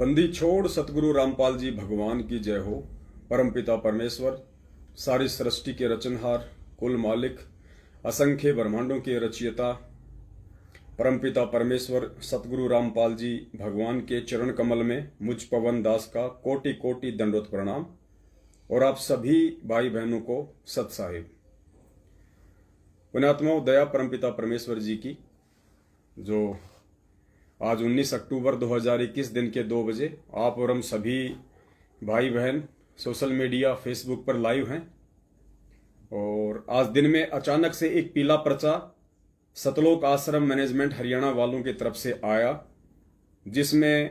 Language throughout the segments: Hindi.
बंदी छोड़ सतगुरु रामपाल जी भगवान की जय हो। परमपिता परमेश्वर सारी सृष्टि के रचनहार, कुल मालिक, असंख्य ब्रह्मांडों के रचयिता परमपिता परमेश्वर सतगुरु रामपाल जी भगवान के चरण कमल में मुझ पवन दास का कोटि कोटि दंडोत प्रणाम और आप सभी भाई बहनों को सत साहिब। पुण्यात्माओं, दया परमपिता परमेश्वर जी की जो आज 19 अक्टूबर 2021 दिन के 2 बजे आप और हम सभी भाई बहन सोशल मीडिया फेसबुक पर लाइव हैं। और आज दिन में अचानक से एक पीला पर्चा सतलोक आश्रम मैनेजमेंट हरियाणा वालों की तरफ से आया, जिसमें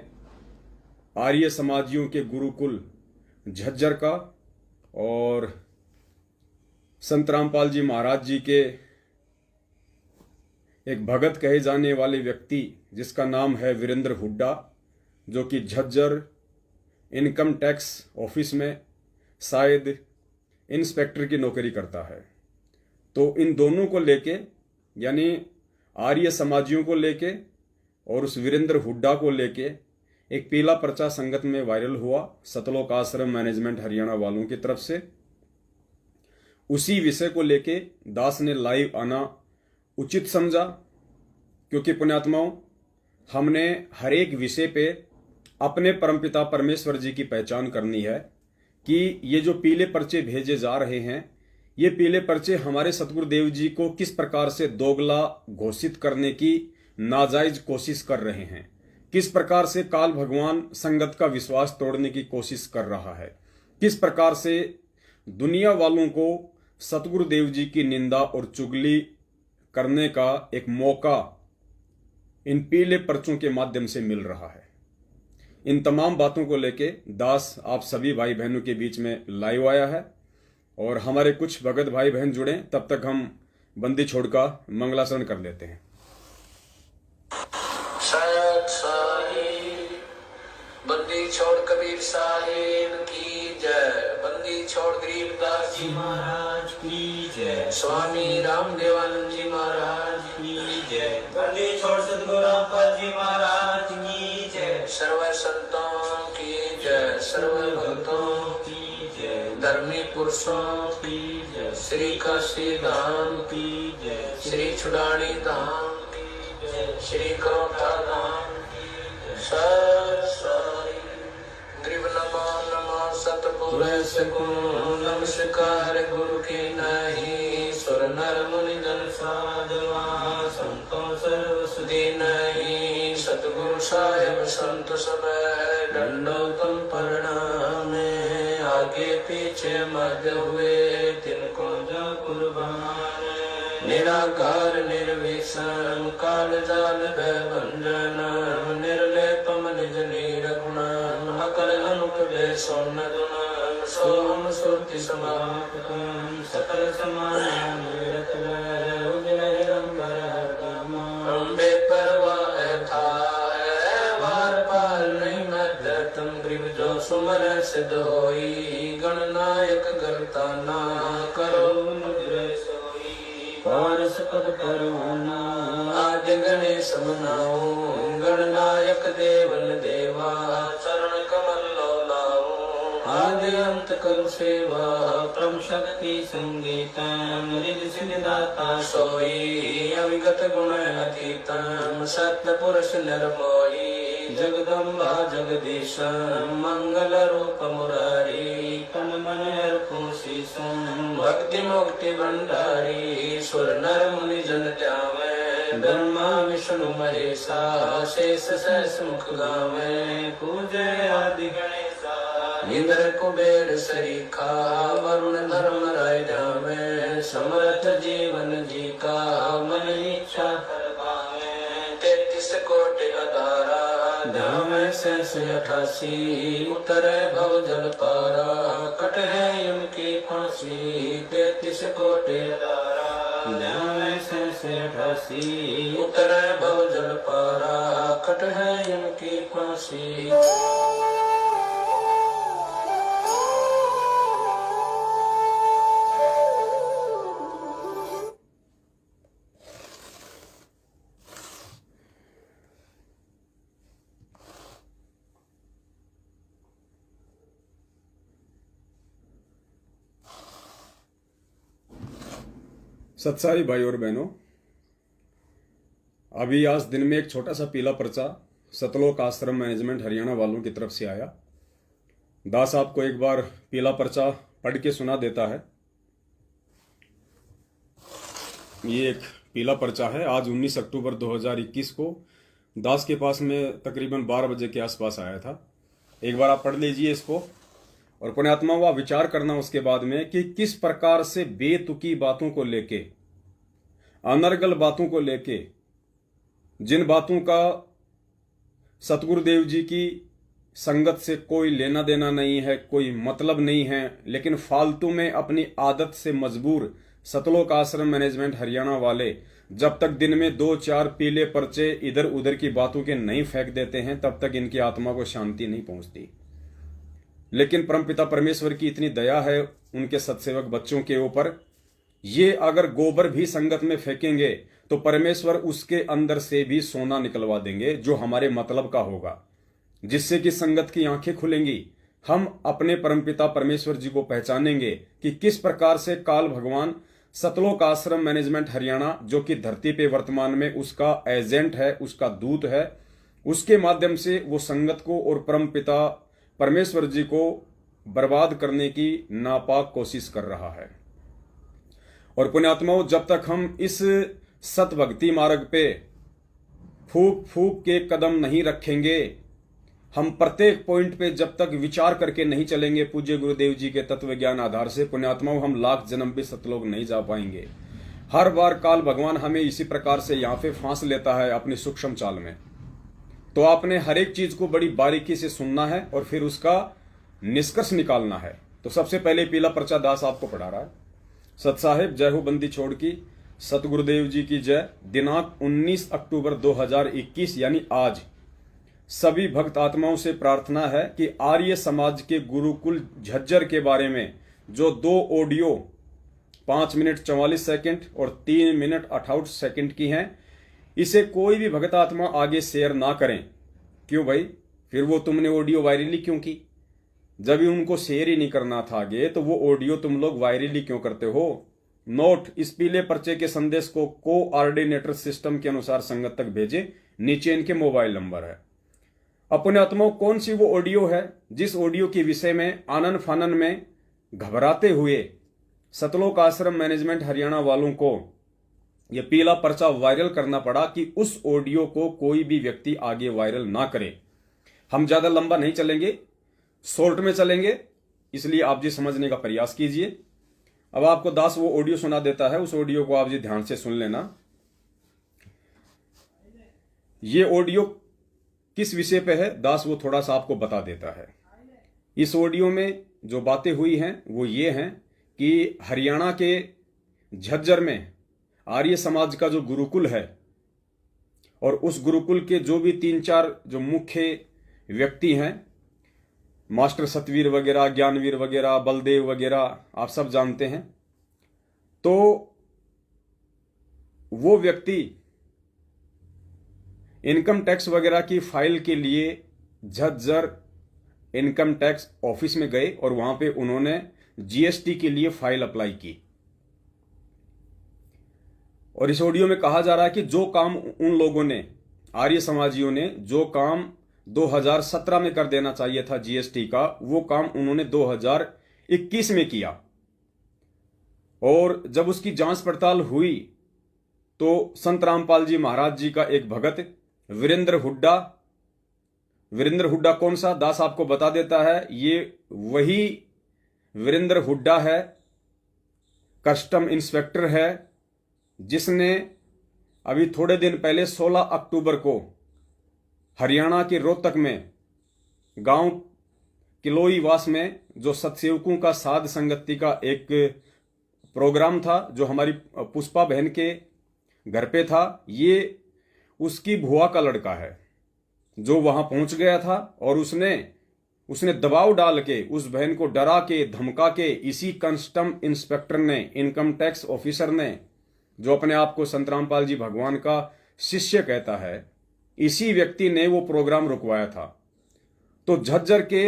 आर्य समाजियों के गुरुकुल झज्जर का और संत रामपाल जी महाराज जी के एक भगत कहे जाने वाले व्यक्ति जिसका नाम है वीरेंद्र हुड्डा, जो कि झज्जर इनकम टैक्स ऑफिस में शायद इंस्पेक्टर की नौकरी करता है। तो इन दोनों को लेके, यानी आर्य समाजियों को लेके और उस वीरेंद्र हुड्डा को लेके एक पीला पर्चा संगत में वायरल हुआ सतलोक आश्रम मैनेजमेंट हरियाणा वालों की तरफ से। उसी विषय को लेके दास ने लाइव आना उचित समझा, क्योंकि पुण्यात्माओं, हमने हर एक विषय पे अपने परमपिता परमेश्वर जी की पहचान करनी है कि ये जो पीले पर्चे भेजे जा रहे हैं, ये पीले पर्चे हमारे सतगुरुदेव जी को किस प्रकार से दोगला घोषित करने की नाजायज कोशिश कर रहे हैं, किस प्रकार से काल भगवान संगत का विश्वास तोड़ने की कोशिश कर रहा है, किस प्रकार से दुनिया वालों को सतगुरुदेव जी की निंदा और चुगली करने का एक मौका इन पीले पर्चों के माध्यम से मिल रहा है। इन तमाम बातों को लेके दास आप सभी भाई बहनों के बीच में लाइव आया है और हमारे कुछ भगत भाई बहन जुड़े। तब तक हम बंदी छोड़ का मंगलाचरण कर लेते हैं। बंदी छोड़ कबीर साहिब की जय। बंदी छोड़ गरीबदास जी महाराज की जय। स्वामी रामदेवानंद जी महाराज की जय। बंदी छोड़ सतगुरु रामपाल जी महाराज की जय। सर्व संतों की जय, सर्व भक्तों की जय, धर्मी पुरुषों की जय, श्री काशी धाम की जय, श्री छुड़ानी धाम की जय, श्री करोटा धाम की जय। ग्रीव नमो नमो सतपुर नमस्कार गुरु की नहीं, सुर नर मुनि जन साधवा संतों सर्व सुधी नहीं। सतगुरु साहिब संत सब दंडोतम प्रणाम, आगे पीछे मध्य हुए तिनको जो कुर्बान। निराकार निर्विषम काल जाल भय भंजन, निर्लेपम निज नीरगुण अकल अनुप भय सोन गुण। सोम सुरति समापकम सकल समान निरत अम्बे परवाह था वार पार नहीं मत तुम ग्रीव जो सुमर सिद्ध होई। गणनायक गणता ना करो पारस पद परवाना आदि गणेश मनाओ। गणनायक देवन देवा चरण कमल लाओ। आदि अंत करो सेवा परम शक्ति संगीतम। रिद्धि सिद्धि दाता सोई अविगत गुण अतीतम। सत्य पुरुष निर्मोही जगदम्बा जगदीश। मंगल रूप मुरारी तन मन हरखुं शीशम। भक्ति मुक्ति भंडारी सुर नर मुनि जन ध्यावे। ब्रह्मा विष्णु महेशा शेष सहस मुख गावे। पूजे आदि गणेशा इंद्र कुबेर सरीखा। वरुण धर्म राय जावे। समर्थ जीवन जी का मन इच्छा कर पावे। 33 कोटि अधारा धाम शेष 88। उतरे भव जल पारा कट है उनकी फांसी। 33 कोटि अधारा धाम शेष 88। उतरे भव जल पारा कट है उनकी फांसी। सत्साई भाई और बहनों, अभी आज दिन में एक छोटा सा पीला पर्चा सतलोक आश्रम मैनेजमेंट हरियाणा वालों की तरफ से आया। दास आपको एक बार पीला पर्चा पढ़ के सुना देता है। ये एक पीला पर्चा है। आज 19 अक्टूबर 2021 को दास के पास में तकरीबन 12 बजे के आसपास आया था। एक बार आप पढ़ लीजिए इसको और पुण्यात्मा हुआ विचार करना उसके बाद में कि किस प्रकार से बेतुकी बातों को लेके, अनर्गल बातों को लेके, जिन बातों का सतगुरुदेव जी की संगत से कोई लेना देना नहीं है, कोई मतलब नहीं है, लेकिन फालतू में अपनी आदत से मजबूर सतलोक आश्रम मैनेजमेंट हरियाणा वाले जब तक दिन में 2-4 पीले पर्चे इधर उधर की बातों के नहीं फेंक देते हैं तब तक इनकी आत्मा को शांति नहीं पहुंचती। लेकिन परमपिता परमेश्वर की इतनी दया है उनके सत्सेवक बच्चों के ऊपर, ये अगर गोबर भी संगत में फेंकेंगे तो परमेश्वर उसके अंदर से भी सोना निकलवा देंगे जो हमारे मतलब का होगा, जिससे कि संगत की आंखें खुलेंगी। हम अपने परमपिता परमेश्वर जी को पहचानेंगे कि किस प्रकार से काल भगवान सतलोक आश्रम मैनेजमेंट हरियाणा, जो कि धरती पे वर्तमान में उसका एजेंट है, उसका दूत है, उसके माध्यम से वो संगत को और परमपिता परमेश्वर जी को बर्बाद करने की नापाक कोशिश कर रहा है। और पुण्यात्माओं, जब तक हम इस सत भक्ति मार्ग पे फूक फूक के कदम नहीं रखेंगे, हम प्रत्येक पॉइंट पे जब तक विचार करके नहीं चलेंगे पूज्य गुरुदेव जी के तत्व ज्ञान आधार से, पुण्यात्माओं, हम लाख जन्म भी सतलोक नहीं जा पाएंगे। हर बार काल भगवान हमें इसी प्रकार से यहां पे फांस लेता है अपनी सूक्ष्म चाल में। तो आपने हर एक चीज को बड़ी बारीकी से सुनना है और फिर उसका निष्कर्ष निकालना है। तो सबसे पहले पीला पर्चा दास आपको पढ़ा रहा है। सत साहेब जय हो बंदी छोड़ की, सतगुरुदेव जी की जय। दिनांक 19 अक्टूबर 2021 यानी आज सभी भक्त आत्माओं से प्रार्थना है कि आर्य समाज के गुरुकुल झज्जर के बारे में जो 2 ऑडियो 5 मिनट 44 सेकंड और 3 मिनट 58 सेकंड की हैं, इसे कोई भी भक्त आत्मा आगे शेयर ना करें। क्यों भाई? फिर वो तुमने ऑडियो वायरली क्यों की? जब भी उनको शेयर ही नहीं करना था आगे, तो वो ऑडियो तुम लोग वायरली क्यों करते हो? नोट, इस पीले पर्चे के संदेश को कोऑर्डिनेटर सिस्टम के अनुसार संगत तक भेजे। नीचे इनके मोबाइल नंबर है। अपने आत्माओं, कौन सी वो ऑडियो है जिस ऑडियो के विषय में आनन फानन में घबराते हुए सतलोक आश्रम मैनेजमेंट हरियाणा वालों को यह पीला पर्चा वायरल करना पड़ा कि उस ऑडियो को कोई भी व्यक्ति आगे वायरल ना करे। हम ज्यादा लंबा नहीं चलेंगे, शॉर्ट में चलेंगे, इसलिए आप जी समझने का प्रयास कीजिए। अब आपको दास वो ऑडियो सुना देता है, उस ऑडियो को आप जी ध्यान से सुन लेना। ये ऑडियो किस विषय पे है दास वो थोड़ा सा आपको बता देता है। इस ऑडियो में जो बातें हुई हैं वो ये हैं कि हरियाणा के झज्जर में आर्य समाज का जो गुरुकुल है और उस गुरुकुल के जो भी 3-4 जो मुख्य व्यक्ति हैं, मास्टर सतवीर वगैरह, ज्ञानवीर वगैरह, बलदेव वगैरह, आप सब जानते हैं। तो वो व्यक्ति इनकम टैक्स वगैरह की फाइल के लिए झज्जर इनकम टैक्स ऑफिस में गए और वहां पे उन्होंने जीएसटी के लिए फाइल अप्लाई की। और इस ऑडियो में कहा जा रहा है कि जो काम उन लोगों ने, आर्य समाजियों ने, जो काम 2017 में कर देना चाहिए था जीएसटी का, वो काम उन्होंने 2021 में किया। और जब उसकी जांच पड़ताल हुई तो संत रामपाल जी महाराज जी का एक भगत वीरेंद्र हुड्डा कौन सा? दास आपको बता देता है। ये वही वीरेंद्र हुड्डा है, कस्टम इंस्पेक्टर है, जिसने अभी थोड़े दिन पहले 16 अक्टूबर को हरियाणा के रोहतक में गांव किलोईवास में जो सतसेवकों का साध संगति का एक प्रोग्राम था जो हमारी पुष्पा बहन के घर पे था, ये उसकी भुआ का लड़का है जो वहां पहुंच गया था और उसने दबाव डाल के उस बहन को डरा के धमका के इसी कस्टम इंस्पेक्टर ने, इनकम टैक्स ऑफिसर ने, जो अपने आप को संत रामपाल जी भगवान का शिष्य कहता है, इसी व्यक्ति ने वो प्रोग्राम रुकवाया था। तो झज्जर के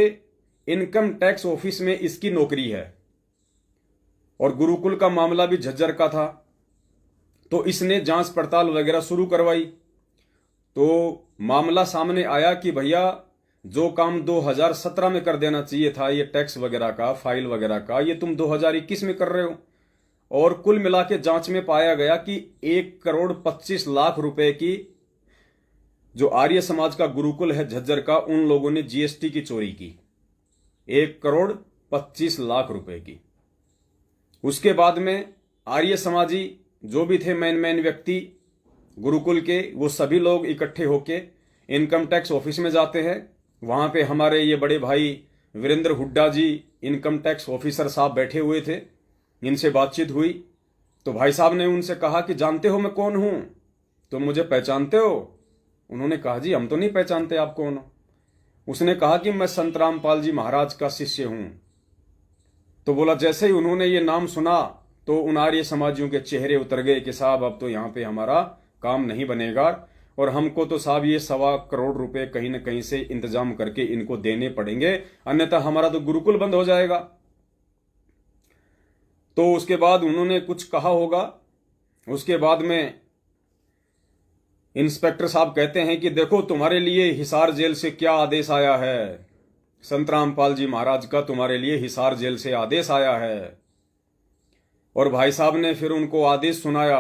इनकम टैक्स ऑफिस में इसकी नौकरी है और गुरुकुल का मामला भी झज्जर का था। तो इसने जांच पड़ताल वगैरह शुरू करवाई। तो मामला सामने आया कि भैया जो काम 2017 में कर देना चाहिए था, ये टैक्स वगैरह का, फाइल वगैरह का, ये तुम 2021 में कर रहे हो। और कुल मिला के जांच में पाया गया कि 1,25,00,000 रुपए की जो आर्य समाज का गुरुकुल है झज्जर का, उन लोगों ने जीएसटी की चोरी की, 1,25,00,000 रुपए की। उसके बाद में आर्य समाजी जो भी थे मेन व्यक्ति गुरुकुल के, वो सभी लोग इकट्ठे होके इनकम टैक्स ऑफिस में जाते हैं। वहां पे हमारे ये बड़े भाई वीरेंद्र हुड्डा जी, इनकम टैक्स ऑफिसर साहब बैठे हुए थे। इनसे बातचीत हुई तो भाई साहब ने उनसे कहा कि जानते हो मैं कौन हूं, तुम मुझे पहचानते हो? उन्होंने कहा जी हम तो नहीं पहचानते, आप कौन हो? उसने कहा कि मैं संत रामपाल जी महाराज का शिष्य हूं। तो बोला, जैसे ही उन्होंने ये नाम सुना तो उन आर्य समाजियों के चेहरे उतर गए कि साहब अब तो यहां पे हमारा काम नहीं बनेगा, और हमको तो साहब ये 1.25 करोड़ रुपए कहीं ना कहीं से इंतजाम करके इनको देने पड़ेंगे, अन्यथा हमारा तो गुरुकुल बंद हो जाएगा। तो उसके बाद उन्होंने कुछ कहा होगा। उसके बाद में इंस्पेक्टर साहब कहते हैं कि देखो तुम्हारे लिए हिसार जेल से क्या आदेश आया है, संत रामपाल जी महाराज का तुम्हारे लिए हिसार जेल से आदेश आया है। और भाई साहब ने फिर उनको आदेश सुनाया।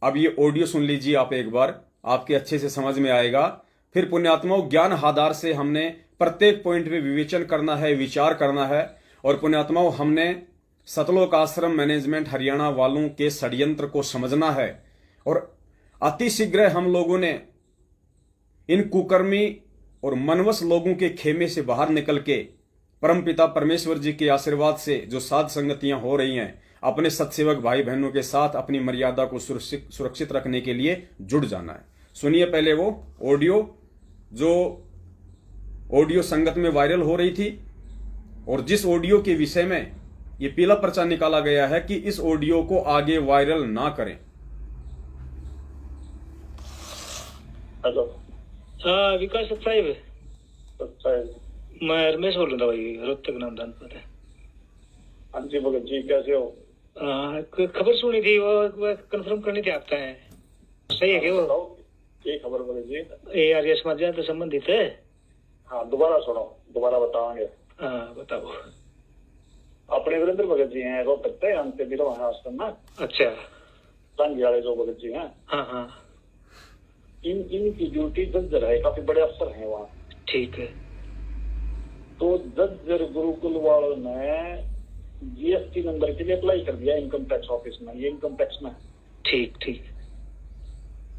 अब ये ऑडियो सुन लीजिए आप एक बार, आपके अच्छे से समझ में आएगा। फिर पुण्यात्माओं, ज्ञान आधार से हमने प्रत्येक पॉइंट में विवेचन करना है, विचार करना है। और पुण्यात्माओं, हमने सतलोक आश्रम मैनेजमेंट हरियाणा वालों के षड्यंत्र को समझना है, और अतिशीघ्र हम लोगों ने इन कुकर्मी और मनवस लोगों के खेमे से बाहर निकल के परमपिता परमेश्वर जी के आशीर्वाद से जो साध संगतियां हो रही हैं, अपने सत्सेवक भाई बहनों के साथ अपनी मर्यादा को सुरक्षित रखने के लिए जुड़ जाना है। सुनिए पहले वो ऑडियो, जो ऑडियो संगत में वायरल हो रही थी, और जिस ऑडियो के विषय में ये पीला पर्चा निकाला गया है कि इस ऑडियो को आगे वायरल ना करें। हेलो। हाँ विकास साहब, मैं रमेश बोल रहा था भाई, रोहतक नाम दान पर है। हाँ जी भगत जी, कैसे हो? खबर सुनी थी, वो कंफर्म करनी थी आपका है, सही है क्या वो? ये खबर भगत जी, ये आर्य समाज से संबंधित है। हाँ दोबारा सुनो, दोबारा बताओगे। हाँ बताओ। अपने वीरेंद्र भगत जी हैं, रोहतक से, अंत बिलो है आश्रम में। अच्छा। संघ वाले जो भगत जी हैं, हाँ हाँ, इनकी ड्यूटी जज्जर है, काफी बड़े अफसर हैं वहाँ। ठीक है। तो जज्जर गुरुकुल वालों ने जीएसटी नंबर के लिए अप्लाई कर दिया इनकम टैक्स ऑफिस में, ये इनकम टैक्स में। ठीक ठीक।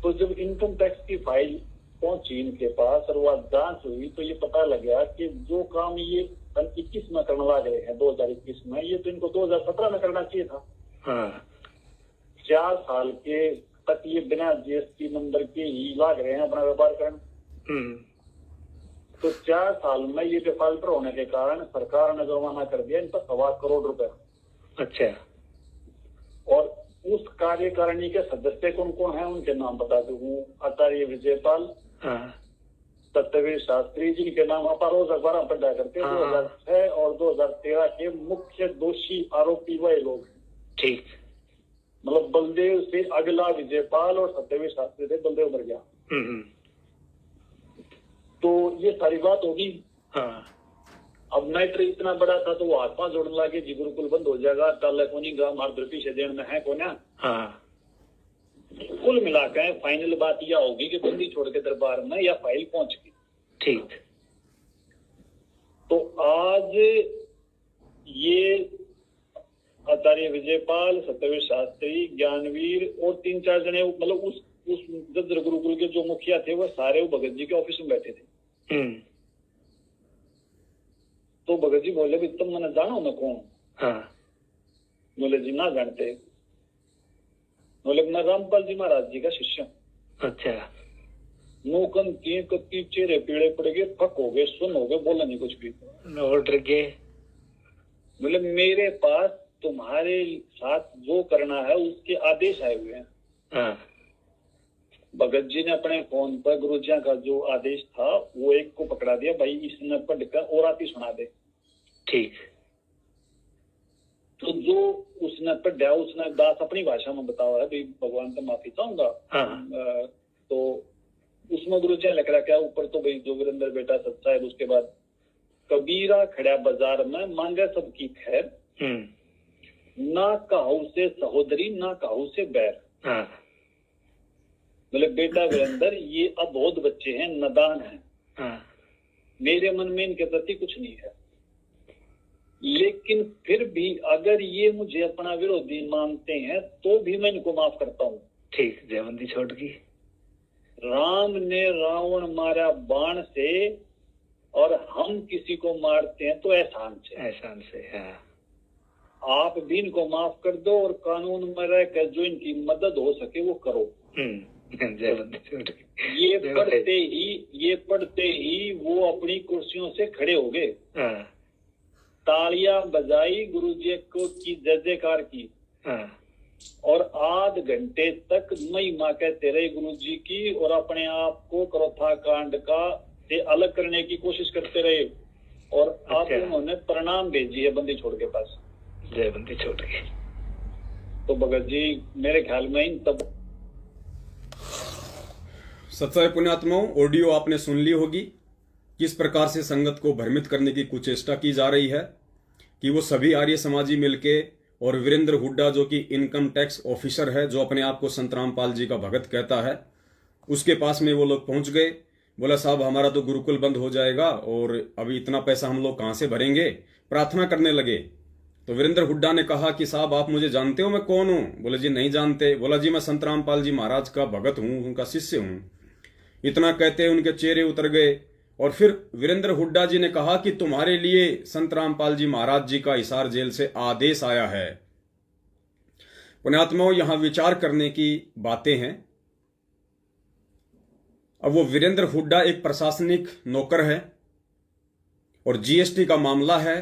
तो जब इनकम टैक्स की फाइल पहुंची इनके पास और वह जांच हुई, तो ये पता लगा कि जो काम ये 2021 में करने लग रहे हैं, 2021 में, ये तो इनको 2017 में करना चाहिए था। हाँ। 4 साल के तक ये बिना जीएसटी नंबर के ही लाग रहे हैं अपना व्यापार करने। तो 4 साल में ये डिफॉल्टर होने के कारण सरकार ने जुर्माना कर दिया इन पर 1.25 करोड़ रुपए। अच्छा। और उस कार्यकारिणी के सदस्य कौन कौन है उनके नाम बता दूं। आचार्य विजयपाल, सत्यवीर शास्त्री, जिनके नाम आप रोज अखबार पढ़ा करते हैं। 2006 और 2013 के मुख्य दोषी आरोपी वह लोग। ठीक। मतलब बलदेव से अगला विजयपाल और सत्यवीर शास्त्री थे, बलदेव मर गया। तो ये सारी बात होगी। हाँ। अब मैटर इतना बड़ा था तो वो हाथ पांव जोड़ने लगे, जी गुरुकुल बंद हो जाएगा, टाला कोनी गांव मार्दर्पी से देन में है कोना। हाँ। कुल मिलाकर फाइनल बात यह होगी कि बंदी छोड़ के दरबार में या फाइल पहुंच गई। ठीक। तो आज ये आचार्य विजयपाल, सत्यवीर शास्त्री, ज्ञानवीर और 3-4 जने, मतलब उस जज्जर गुरुकुल के जो मुखिया थे वो सारे वो भगत जी के ऑफिस में बैठे थे। तो भगत जी बोले भी तुम मैंने जानो मैं कौन? हाँ। बोले जी ना जानते। बोले मैं रामपाल जी महाराज जी का शिष्य। अच्छा। नौकन की कत्ती, चेहरे पीड़े पड़ गए, फक हो गए, सुन हो गए, बोला नहीं कुछ भी। ऑर्डर गए। बोले मेरे पास तुम्हारे साथ जो करना है उसके आदेश आए हुए हैं। हाँ। भगत जी ने अपने फोन पर गुरुजिया का जो आदेश था वो एक को पकड़ा दिया, भाई इसने पढ़कर और आती सुना दे। ठीक। तो जो उसने पढ़ा उसने दास अपनी भाषा में बताया है भाई भगवान से माफी चाहूंगा। तो उसमें गुरु जी लिख रखा है ऊपर तो भाई जो वीरेंद्र बेटा सच्चा है। उसके बाद कबीरा खड़ा बाजार में मांगे सबकी खैर, ना कहू से सहोदरी ना कहू से बैर। मतलब बेटा वीरेंद्र ये अबोध बच्चे हैं, नादान हैं, मेरे मन में इनके प्रति कुछ नहीं है, लेकिन फिर भी अगर ये मुझे अपना विरोधी मानते हैं तो भी मैं इनको माफ करता हूँ। ठीक, जयबंदी छोड़ की। राम ने रावण मारा बाण से और हम किसी को मारते हैं तो एहसान से। एहसान से आप भी इनको माफ कर दो और कानून में रहकर जो इनकी मदद हो सके वो करो। ये पढ़ते ही वो अपनी कुर्सियों से खड़े हो गए, तालियां बजाई, गुरुजी को की जय जयकार की और आध घंटे तक महिमा कहते रहे गुरुजी की और अपने आप को क्रोथा कांड का से अलग करने की कोशिश करते रहे। और अब उन्होंने प्रणाम भेजी है बंदी छोड़ के पास, जय बंदी छोड़ के। तो भगत जी मेरे ख्याल में इन तब सच्चाई पुण्यात्माओं, ऑडियो आपने सुन ली होगी किस प्रकार से संगत को भ्रमित करने की कुचेष्टा की जा रही है कि वो सभी आर्य समाजी मिलके और वीरेंद्र हुड्डा जो कि इनकम टैक्स ऑफिसर है, जो अपने आप को संत रामपाल जी का भगत कहता है, उसके पास में वो लोग पहुंच गए। बोला साहब हमारा तो गुरुकुल बंद हो जाएगा और अभी इतना पैसा हम लोग कहां से भरेंगे। प्रार्थना करने लगे तो वीरेंद्र हुड्डा ने कहा कि साहब आप मुझे जानते हो, मैं कौन हूं? बोले जी नहीं जानते। बोला जी मैं संत रामपाल जी महाराज का भगत हूं, उनका शिष्य हूं। इतना कहते उनके चेहरे उतर गए और फिर वीरेंद्र हुड्डा जी ने कहा कि तुम्हारे लिए संत रामपाल जी महाराज जी का हिसार जेल से आदेश आया है। पुण्यात्माओं, यहां विचार करने की बातें हैं। अब वो वीरेंद्र हुड्डा एक प्रशासनिक नौकर है और जीएसटी का मामला है,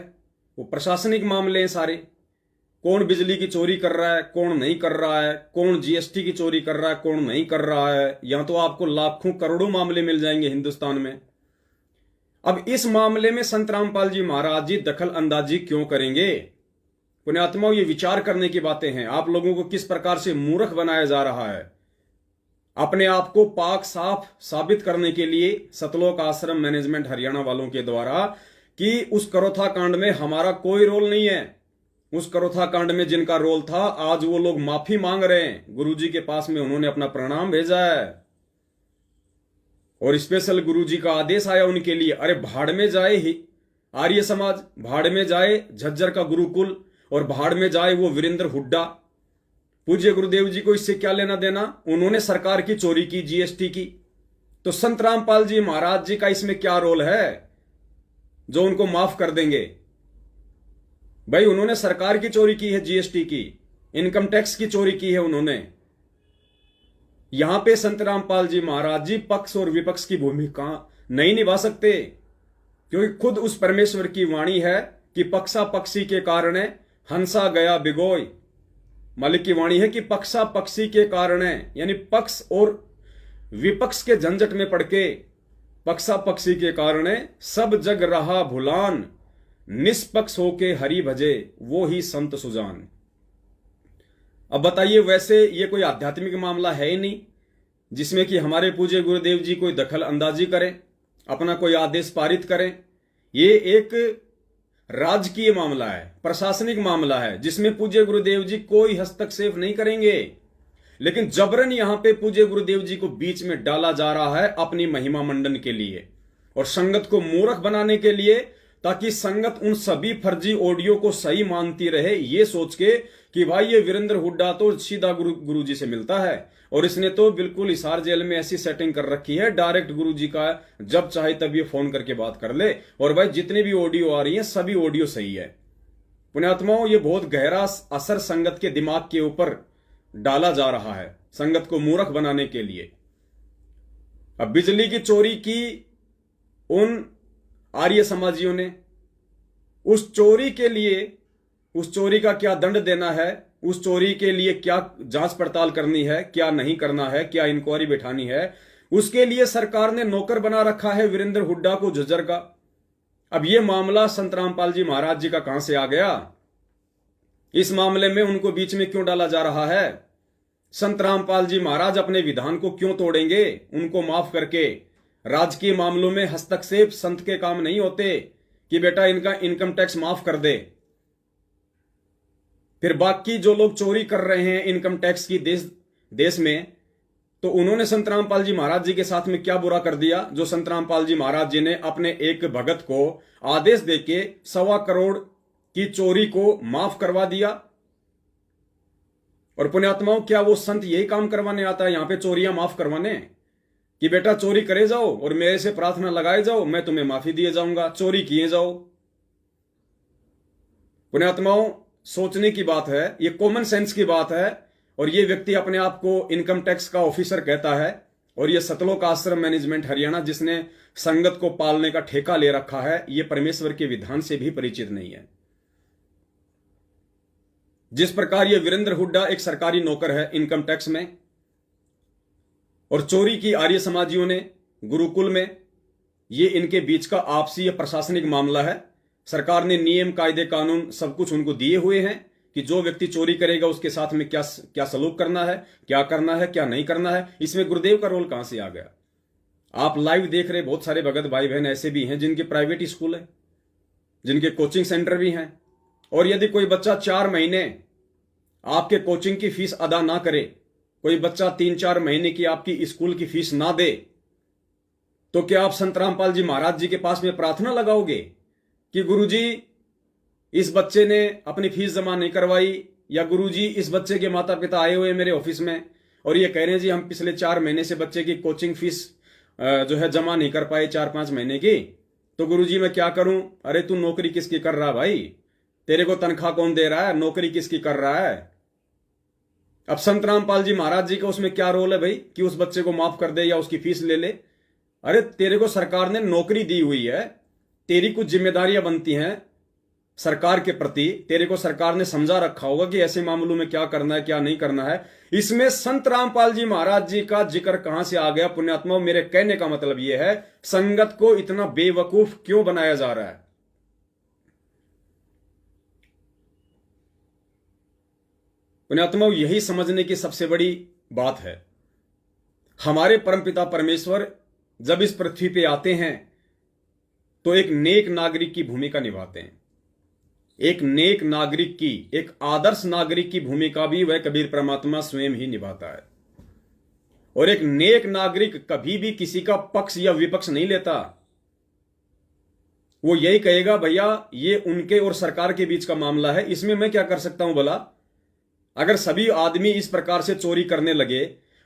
वो प्रशासनिक मामले हैं सारे। कौन बिजली की चोरी कर रहा है, कौन नहीं कर रहा है, कौन जीएसटी की चोरी कर रहा है, कौन नहीं कर रहा है, यहां तो आपको लाखों करोड़ों मामले मिल जाएंगे हिंदुस्तान में। अब इस मामले में संत रामपाल जी महाराज जी दखल अंदाजी क्यों करेंगे? पुण्यात्माओं, ये विचार करने की बातें हैं। आप लोगों को किस प्रकार से मूर्ख बनाया जा रहा है। अपने आप को पाक साफ साबित करने के लिए सतलोक आश्रम मैनेजमेंट हरियाणा वालों के द्वारा कि उस करोथा कांड में हमारा कोई रोल नहीं है। उस करोथा कांड में जिनका रोल था आज वो लोग माफी मांग रहे हैं। गुरुजी के पास में उन्होंने अपना प्रणाम भेजा है और स्पेशल गुरुजी का आदेश आया उनके लिए। अरे भाड़ में जाए ही आर्य समाज, भाड़ में जाए झज्जर का गुरुकुल और भाड़ में जाए वो वीरेंद्र हुड्डा। पूज्य गुरुदेव जी को इससे क्या लेना देना? उन्होंने सरकार की चोरी की, जीएसटी की। तो संत रामपाल जी महाराज जी का इसमें क्या रोल है जो उनको माफ कर देंगे? भाई उन्होंने सरकार की चोरी की है, जीएसटी की, इनकम टैक्स की चोरी की है उन्होंने। यहां पे संत रामपाल जी महाराज जी पक्ष और विपक्ष की भूमिका नहीं निभा सकते, क्योंकि खुद उस परमेश्वर की वाणी है कि पक्षा पक्षी के कारण हंसा गया बिगोय। मालिक की वाणी है कि पक्षा पक्षी के कारण, यानी पक्ष और विपक्ष के झंझट में पड़ के पक्षा पक्षी के कारण सब जग रहा भुलान, निष्पक्ष होके हरि भजे वो ही संत सुजान। अब बताइए, वैसे ये कोई आध्यात्मिक मामला है ही नहीं जिसमें कि हमारे पूज्य गुरुदेव जी कोई दखल अंदाजी करें, अपना कोई आदेश पारित करें। ये एक राजकीय मामला है, प्रशासनिक मामला है, जिसमें पूज्य गुरुदेव जी कोई हस्तक्षेप नहीं करेंगे। लेकिन जबरन यहां पे पूज्य गुरुदेव जी को बीच में डाला जा रहा है अपनी महिमा मंडन के लिए और संगत को मूर्ख बनाने के लिए, ताकि संगत उन सभी फर्जी ऑडियो को सही मानती रहे, ये सोच के कि भाई ये वीरेंद्र हुड्डा तो सीधा गुरु जी से मिलता है और इसने तो बिल्कुल हिसार जेल में ऐसी सेटिंग कर रखी है, डायरेक्ट गुरु जी का जब चाहे तब ये फोन करके बात कर ले और भाई जितनी भी ऑडियो आ रही है सभी ऑडियो सही है। पुण्यात्माओं, ये बहुत गहरा असर संगत के दिमाग के ऊपर डाला जा रहा है संगत को मूर्ख बनाने के लिए। अब बिजली की चोरी की उन आर्य समाजियों ने, उस चोरी के लिए, उस चोरी का क्या दंड देना है, उस चोरी के लिए क्या जांच पड़ताल करनी है, क्या नहीं करना है, क्या इंक्वायरी बैठानी है, उसके लिए सरकार ने नौकर बना रखा है वीरेंद्र हुड्डा को झज्जर का। अब यह मामला संत रामपाल जी महाराज जी का कहां से आ गया? इस मामले में उनको बीच में क्यों डाला जा रहा है? संत रामपाल जी महाराज अपने विधान को क्यों तोड़ेंगे? उनको माफ करके राजकीय मामलों में हस्तक्षेप संत के काम नहीं होते कि बेटा इनका इनकम टैक्स माफ कर दे। फिर बाकी जो लोग चोरी कर रहे हैं इनकम टैक्स की देश में, तो उन्होंने संत रामपाल जी महाराज जी के साथ में क्या बुरा कर दिया जो संत रामपाल जी महाराज जी ने अपने एक भगत को आदेश देके 1.25 करोड़ की चोरी को माफ करवा दिया? और पुण्यात्माओं, क्या वो संत यही काम करवाने आता है, यहां पे चोरियां माफ करवाने, कि बेटा चोरी करे जाओ और मेरे से प्रार्थना लगाए जाओ, मैं तुम्हें माफी दिए जाऊंगा, चोरी किए जाओ? पुण्यात्माओं, सोचने की बात है, ये कॉमन सेंस की बात है। और ये व्यक्ति अपने आप को इनकम टैक्स का ऑफिसर कहता है, और ये सतलोक आश्रम मैनेजमेंट हरियाणा जिसने संगत को पालने का ठेका ले रखा है, ये परमेश्वर के विधान से भी परिचित नहीं है। जिस प्रकार ये वीरेंद्र हुड्डा एक सरकारी नौकर है इनकम टैक्स में, और चोरी की आर्य समाजियों ने गुरुकुल में, ये इनके बीच का आपसी या प्रशासनिक मामला है। सरकार ने नियम कायदे कानून सब कुछ उनको दिए हुए हैं कि जो व्यक्ति चोरी करेगा उसके साथ में क्या क्या सलूक करना है, क्या करना है, क्या नहीं करना है। इसमें गुरुदेव का रोल कहां से आ गया? आप लाइव देख रहे बहुत सारे भगत भाई बहन ऐसे भी हैं जिनके प्राइवेट स्कूल है, जिनके कोचिंग सेंटर भी हैं, और यदि कोई बच्चा 4 महीने आपके कोचिंग की फीस अदा ना करे, कोई बच्चा 3-4 महीने की आपकी स्कूल की फीस ना दे, तो क्या आप संत रामपाल जी महाराज जी के पास में प्रार्थना लगाओगे कि गुरुजी इस बच्चे ने अपनी फीस जमा नहीं करवाई, या गुरुजी इस बच्चे के माता पिता आए हुए मेरे ऑफिस में और ये कह रहे हैं जी हम पिछले 4 महीने से बच्चे की कोचिंग फीस जो है जमा नहीं कर पाए 4-5 महीने की, तो गुरुजी मैं क्या करूं? अरे तू नौकरी किसकी कर रहा भाई? तेरे को तनख्वाह कौन दे रहा है? नौकरी किसकी कर रहा है? अब संत रामपाल जी महाराज जी का उसमें क्या रोल है भाई कि उस बच्चे को माफ कर दे या उसकी फीस ले ले? अरे तेरे को सरकार ने नौकरी दी हुई है, तेरी कुछ जिम्मेदारियां बनती हैं सरकार के प्रति, तेरे को सरकार ने समझा रखा होगा कि ऐसे मामलों में क्या करना है क्या नहीं करना है। इसमें संत रामपाल जी महाराज जी का जिक्र कहां से आ गया? पुण्यात्मा, मेरे कहने का मतलब यह है, संगत को इतना बेवकूफ क्यों बनाया जा रहा है? पुण्यात्मा, यही समझने की सबसे बड़ी बात है। हमारे परमपिता परमेश्वर जब इस पृथ्वी पे आते हैं तो एक नेक नागरिक की भूमिका निभाते हैं। एक नेक नागरिक की, एक आदर्श नागरिक की भूमिका भी वह कबीर परमात्मा स्वयं ही निभाता है। और एक नेक नागरिक कभी भी किसी का पक्ष या विपक्ष नहीं लेता। वो यही कहेगा भैया ये उनके और सरकार के बीच का मामला है, इसमें मैं क्या कर सकता हूं भला? अगर सभी आदमी इस प्रकार से चोरी करने लगे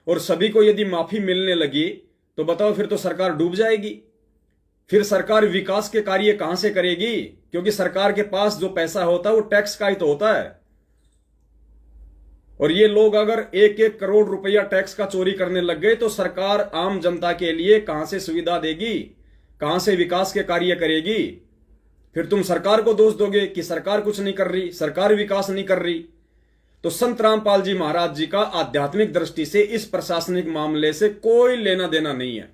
और सभी को यदि माफी मिलने लगी तो बताओ, फिर तो सरकार डूब जाएगी। फिर सरकार विकास के कार्य कहां से करेगी? क्योंकि सरकार के पास जो पैसा होता है वो टैक्स का ही तो होता है। और ये लोग अगर 1-1 करोड़ रुपया टैक्स का चोरी करने लग गए तो सरकार आम जनता के लिए कहां से सुविधा देगी, कहां से विकास के कार्य करेगी? फिर तुम सरकार को दोष दोगे कि सरकार कुछ नहीं कर रही, सरकार विकास नहीं कर रही। तो संत रामपाल जी महाराज जी का आध्यात्मिक दृष्टि से इस प्रशासनिक मामले से कोई लेना देना नहीं है।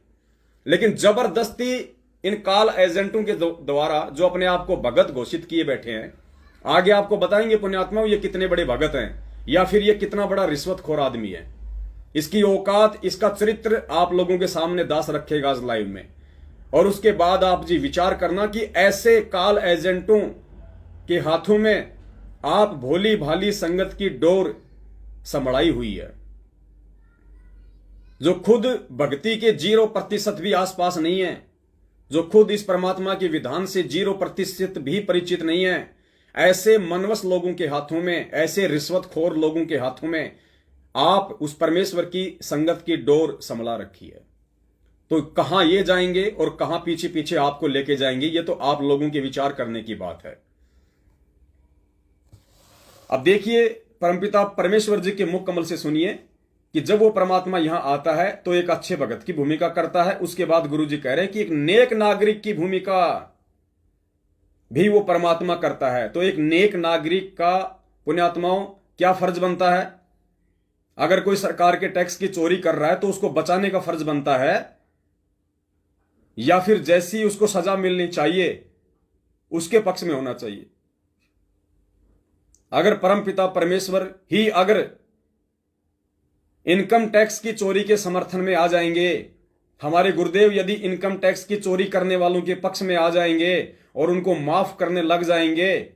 लेकिन जबरदस्ती इन काल एजेंटों के द्वारा जो अपने आप को भगत घोषित किए बैठे हैं, आगे आपको बताएंगे पुण्यात्माओं ये कितने बड़े भगत हैं या फिर ये कितना बड़ा रिश्वतखोर आदमी है। इसकी औकात, इसका चरित्र आप लोगों के सामने दास रखेगा आज लाइव में। और उसके बाद आप जी विचार करना कि ऐसे काल एजेंटों के हाथों में आप भोली भाली संगत की डोर संभड़ाई हुई है, जो खुद भक्ति के 0% भी आसपास नहीं है, जो खुद इस परमात्मा के विधान से 0% भी परिचित नहीं है। ऐसे मनवस लोगों के हाथों में, ऐसे रिश्वतखोर लोगों के हाथों में आप उस परमेश्वर की संगत की डोर संभला रखी है। तो कहां ये जाएंगे और कहां पीछे पीछे आपको लेके जाएंगे, ये तो आप लोगों के विचार करने की बात है। अब देखिए, परमपिता परमेश्वर जी के मुख कमल से सुनिए कि जब वो परमात्मा यहां आता है तो एक अच्छे भगत की भूमिका करता है। उसके बाद गुरु जी कह रहे हैं कि एक नेक नागरिक की भूमिका भी वो परमात्मा करता है। तो एक नेक नागरिक का पुण्यात्माओं क्या फर्ज बनता है? अगर कोई सरकार के टैक्स की चोरी कर रहा है तो उसको बचाने का फर्ज बनता है, या फिर जैसी उसको सजा मिलनी चाहिए उसके पक्ष में होना चाहिए? अगर परमपिता परमेश्वर ही अगर इनकम टैक्स की चोरी के समर्थन में आ जाएंगे, हमारे गुरुदेव यदि इनकम टैक्स की चोरी करने वालों के पक्ष में आ जाएंगे और उनको माफ करने लग जाएंगे,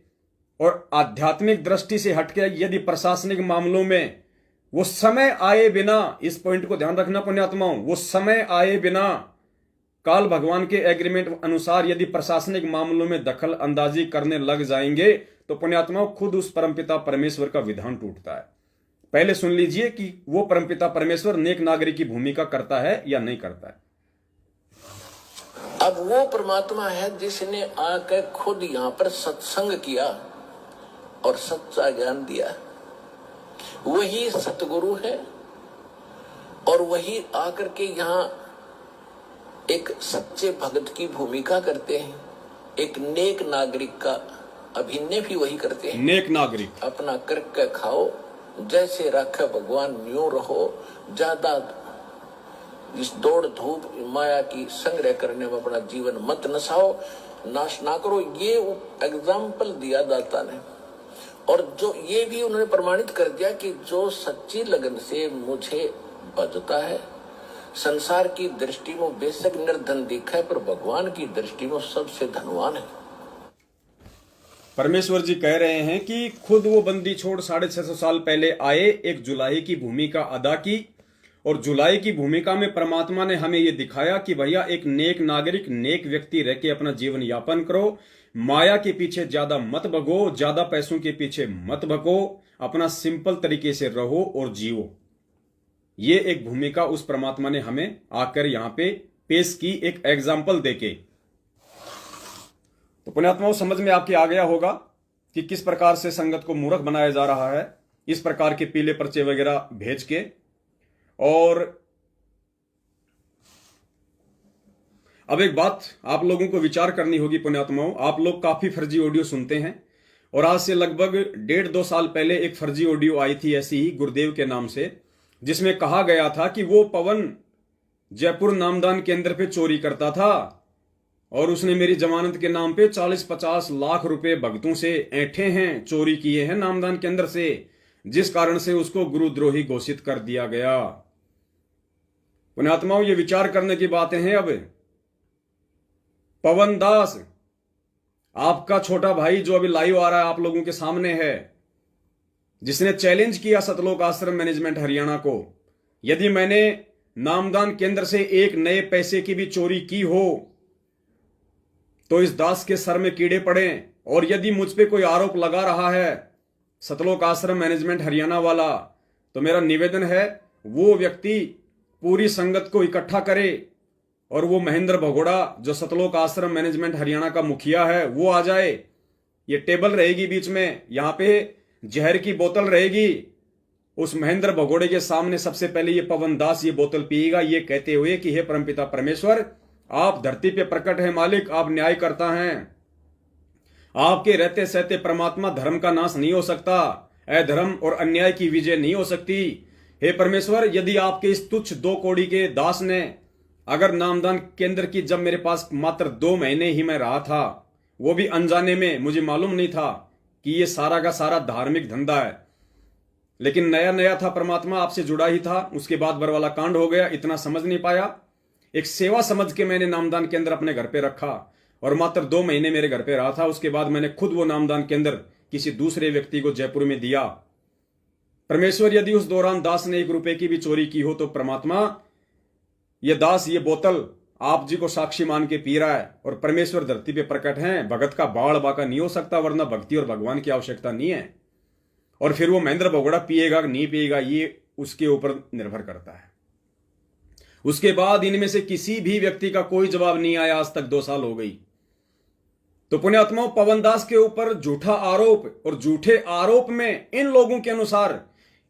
और आध्यात्मिक दृष्टि से हटके यदि प्रशासनिक मामलों में वो समय आए बिना, इस पॉइंट को ध्यान रखना पुण्यात्माओं, वो समय आए बिना काल भगवान के एग्रीमेंट अनुसार यदि प्रशासनिक मामलों में दखल अंदाजी करने लग जाएंगे तो पुण्यात्माओं खुद उस परमपिता परमेश्वर का विधान टूटता है। पहले सुन लीजिए कि वो परमपिता परमेश्वर नेक नागरिक की भूमिका करता है या नहीं करता है। अब वो परमात्मा है जिसने आकर खुद यहाँ पर सत्संग किया और सच्चा ज्ञान दिया, वही सतगुरु है और वही आकर के यहाँ एक सच्चे भगत की भूमिका करते हैं, एक नेक नागरिक का अभिनय भी वही करते हैं। नेक नागरिक अपना करके खाओ, जैसे रखे भगवान न्यू रहो, ज्यादा इस दौड़ धूप माया की संग्रह करने में अपना जीवन मत नसाओ, नाश ना करो। ये एग्जाम्पल दिया दाता ने, और जो ये भी उन्होंने प्रमाणित कर दिया कि जो सच्ची लगन से मुझे बजता है, संसार की दृष्टि में बेशक निर्धन दिखा है पर भगवान की दृष्टि में सबसे धनवान है। परमेश्वर जी कह रहे हैं कि खुद वो बंदी छोड़ 650 साल पहले आए, एक जुलाई की भूमिका अदा की, और जुलाई की भूमिका में परमात्मा ने हमें ये दिखाया कि भैया एक नेक नागरिक, नेक व्यक्ति रह के अपना जीवन यापन करो, माया के पीछे ज्यादा मत भगो, ज्यादा पैसों के पीछे मत भगो, अपना सिंपल तरीके से रहो और जियो। ये एक भूमिका उस परमात्मा ने हमें आकर यहां पे पेश की, एक एग्जाम्पल देके। तो पुण्यात्माओं समझ में आपके आ गया होगा कि किस प्रकार से संगत को मूर्ख बनाया जा रहा है, इस प्रकार के पीले पर्चे वगैरह भेज के। और अब एक बात आप लोगों को विचार करनी होगी पुण्यात्माओं, आप लोग काफी फर्जी ऑडियो सुनते हैं, और आज से लगभग 1.5-2 साल पहले एक फर्जी ऑडियो आई थी ऐसी ही गुरुदेव के नाम से, जिसमें कहा गया था कि वो पवन जयपुर नामदान केंद्र पे चोरी करता था और उसने मेरी जमानत के नाम पे 40-50 लाख रुपए भक्तों से ऐंठे हैं, चोरी किए हैं नामदान केंद्र से, जिस कारण से उसको गुरुद्रोही घोषित कर दिया गया। पुण्यात्माओं ये विचार करने की बातें हैं। अब पवन दास आपका छोटा भाई जो अभी लाइव आ रहा है आप लोगों के सामने है, जिसने चैलेंज किया सतलोक आश्रम मैनेजमेंट हरियाणा को, यदि मैंने नामदान केंद्र से एक नए पैसे की भी चोरी की हो तो इस दास के सर में कीड़े पड़े, और यदि मुझ पे कोई आरोप लगा रहा है सतलोक आश्रम मैनेजमेंट हरियाणा वाला, तो मेरा निवेदन है वो व्यक्ति पूरी संगत को इकट्ठा करे और वो महेंद्र भगोड़ा जो सतलोक आश्रम मैनेजमेंट हरियाणा का मुखिया है वो आ जाए। ये टेबल रहेगी बीच में, यहां पे जहर की बोतल रहेगी, उस महेंद्र भगोड़े के सामने सबसे पहले ये पवन दास ये बोतल पिएगा, ये कहते हुए कि हे परमपिता परमेश्वर, आप धरती पे प्रकट है मालिक, आप न्याय करता हैं, आपके रहते सहते परमात्मा धर्म का नाश नहीं हो सकता, अधर्म और अन्याय की विजय नहीं हो सकती। हे परमेश्वर, यदि आपके इस तुच्छ 2 कौड़ी के दास ने अगर नामदान केंद्र की, जब मेरे पास मात्र 2 महीने ही मैं रहा था, वो भी अनजाने में, मुझे मालूम नहीं था कि ये सारा का सारा धार्मिक धंधा है, लेकिन नया नया था, परमात्मा आपसे जुड़ा ही था, उसके बाद बरवाला कांड हो गया, इतना समझ नहीं पाया, एक सेवा समझ के मैंने नामदान केंद्र अपने घर पे रखा और मात्र 2 महीने मेरे घर पे रहा था। उसके बाद मैंने खुद वो नामदान केंद्र किसी दूसरे व्यक्ति को जयपुर में दिया। परमेश्वर, यदि उस दौरान दास ने 1 रुपए की भी चोरी की हो तो परमात्मा, ये दास ये बोतल आप जी को साक्षी मान के पी रहा है, और परमेश्वर धरती पे प्रकट हैं, भगत का बाढ़ बाका नहीं हो सकता, वरना भक्ति और भगवान की आवश्यकता नहीं है। और फिर वो महेंद्र भगोड़ा पिएगा नहीं पिएगा ये उसके ऊपर निर्भर करता है। उसके बाद इनमें से किसी भी व्यक्ति का कोई जवाब नहीं आया, आज तक 2 साल हो गई। तो पुण्यात्माओं, पवन दास के ऊपर झूठा आरोप, और झूठे आरोप में इन लोगों के अनुसार,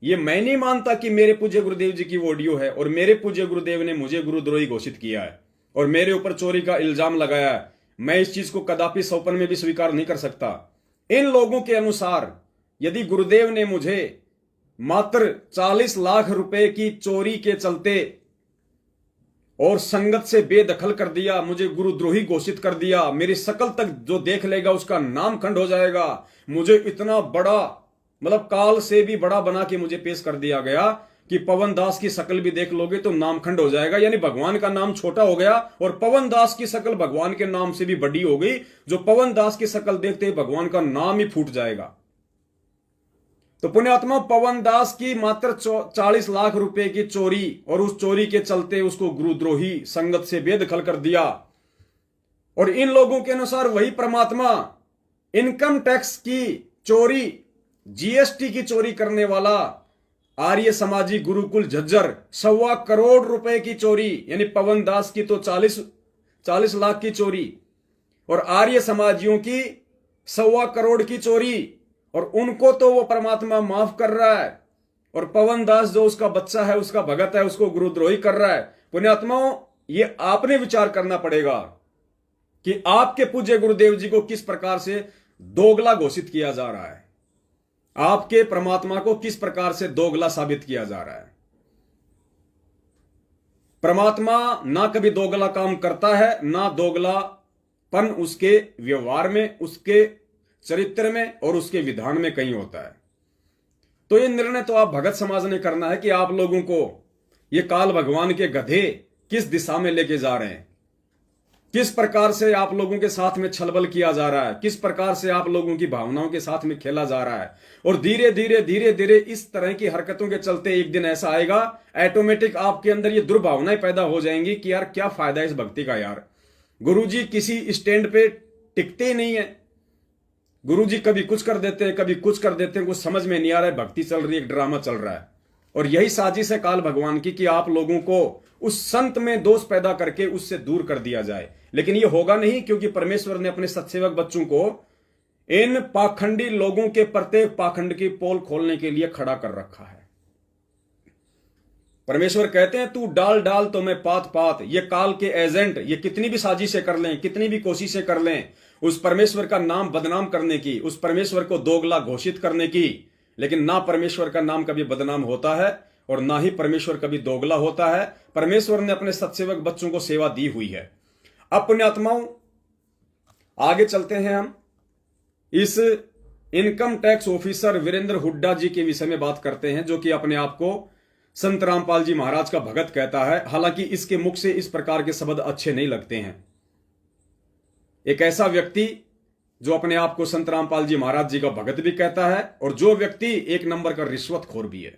ये मैं नहीं मानता कि मेरे पूज्य गुरुदेव जी की ऑडियो है और मेरे पूज्य गुरुदेव ने मुझे गुरुद्रोही घोषित किया है और मेरे ऊपर चोरी का इल्जाम लगाया है, मैं इस चीज को कदापि सौपन में भी स्वीकार नहीं कर सकता। इन लोगों के अनुसार यदि गुरुदेव ने मुझे मात्र 40 लाख रुपए की चोरी के चलते और संगत से बेदखल कर दिया, मुझे गुरुद्रोही घोषित कर दिया, मेरी शकल तक जो देख लेगा उसका नाम खंड हो जाएगा, मुझे इतना बड़ा मतलब काल से भी बड़ा बना के मुझे पेश कर दिया गया कि पवन दास की शक्ल भी देख लोगे तो नामखंड हो जाएगा, यानी भगवान का नाम छोटा हो गया और पवन दास की शक्ल भगवान के नाम से भी बड़ी हो गई। जो पवन दास की शक्ल देखते ही भगवान का नाम ही फूट जाएगा। तो पुण्यात्मा, पवन दास की मात्र 40 लाख रुपए की चोरी, और उस चोरी के चलते उसको गुरुद्रोही संगत से बेदखल कर दिया। और इन लोगों के अनुसार वही परमात्मा इनकम टैक्स की चोरी, जीएसटी की चोरी करने वाला आर्य समाजी गुरुकुल झज्जर 1.25 करोड़ रुपए की चोरी, यानी पवन दास की तो 40 लाख की चोरी और आर्य समाजियों की 1.25 करोड़ की चोरी, और उनको तो वो परमात्मा माफ कर रहा है, और पवन दास जो उसका बच्चा है, उसका भगत है, उसको गुरुद्रोही कर रहा है। पुण्यात्माओं, ये आपने विचार करना पड़ेगा कि आपके पूज्य गुरुदेव जी को किस प्रकार से दोगला घोषित किया जा रहा है, आपके परमात्मा को किस प्रकार से दोगला साबित किया जा रहा है। परमात्मा ना कभी दोगला काम करता है, ना दोगलापन उसके व्यवहार में, उसके चरित्र में और उसके विधान में कहीं होता है। तो ये निर्णय तो आप भगत समाज ने करना है कि आप लोगों को ये काल भगवान के गधे किस दिशा में लेके जा रहे हैं, किस प्रकार से आप लोगों के साथ में छलबल किया जा रहा है, किस प्रकार से आप लोगों की भावनाओं के साथ में खेला जा रहा है। और धीरे धीरे इस तरह की हरकतों के चलते एक दिन ऐसा आएगा, ऑटोमेटिक आपके अंदर ये दुर्भावनाएं पैदा हो जाएंगी कि यार क्या फायदा है इस भक्ति का, यार गुरुजी किसी स्टैंड पे टिकते ही नहीं है, गुरुजी कभी कुछ कर देते हैं, कभी कुछ कर देते हैं, कुछ समझ में नहीं आ रहा है, भक्ति चल रही है, एक ड्रामा चल रहा है। और यही साजिश है काल भगवान की कि आप लोगों को उस संत में दोष पैदा करके उससे दूर कर दिया जाए। लेकिन ये होगा नहीं, क्योंकि परमेश्वर ने अपने सत्सेवक बच्चों को इन पाखंडी लोगों के प्रत्येक पाखंड की पोल खोलने के लिए खड़ा कर रखा है। परमेश्वर कहते हैं तू डाल डाल तो मैं पात पात। ये काल के एजेंट ये कितनी भी साजिशें कर लें, कितनी भी कोशिशें कर लें उस परमेश्वर का नाम बदनाम करने की, उस परमेश्वर को दोगला घोषित करने की, लेकिन ना परमेश्वर का नाम कभी बदनाम होता है और ना ही परमेश्वर कभी दोगला होता है। परमेश्वर ने अपने सत्सेवक बच्चों को सेवा दी हुई है। अब पुण्यात्माओं, आगे चलते हैं। हम इस income tax officer Virendra Hooda ji के विषय में बात करते हैं, जो कि अपने आप को संत रामपाल जी महाराज का भगत कहता है। हालांकि इसके मुख से इस प्रकार के शब्द अच्छे नहीं लगते हैं। एक ऐसा व्यक्ति जो अपने आप को संत रामपाल जी महाराज जी का भगत भी कहता है, और जो व्यक्ति एक नंबर का रिश्वतखोर भी है।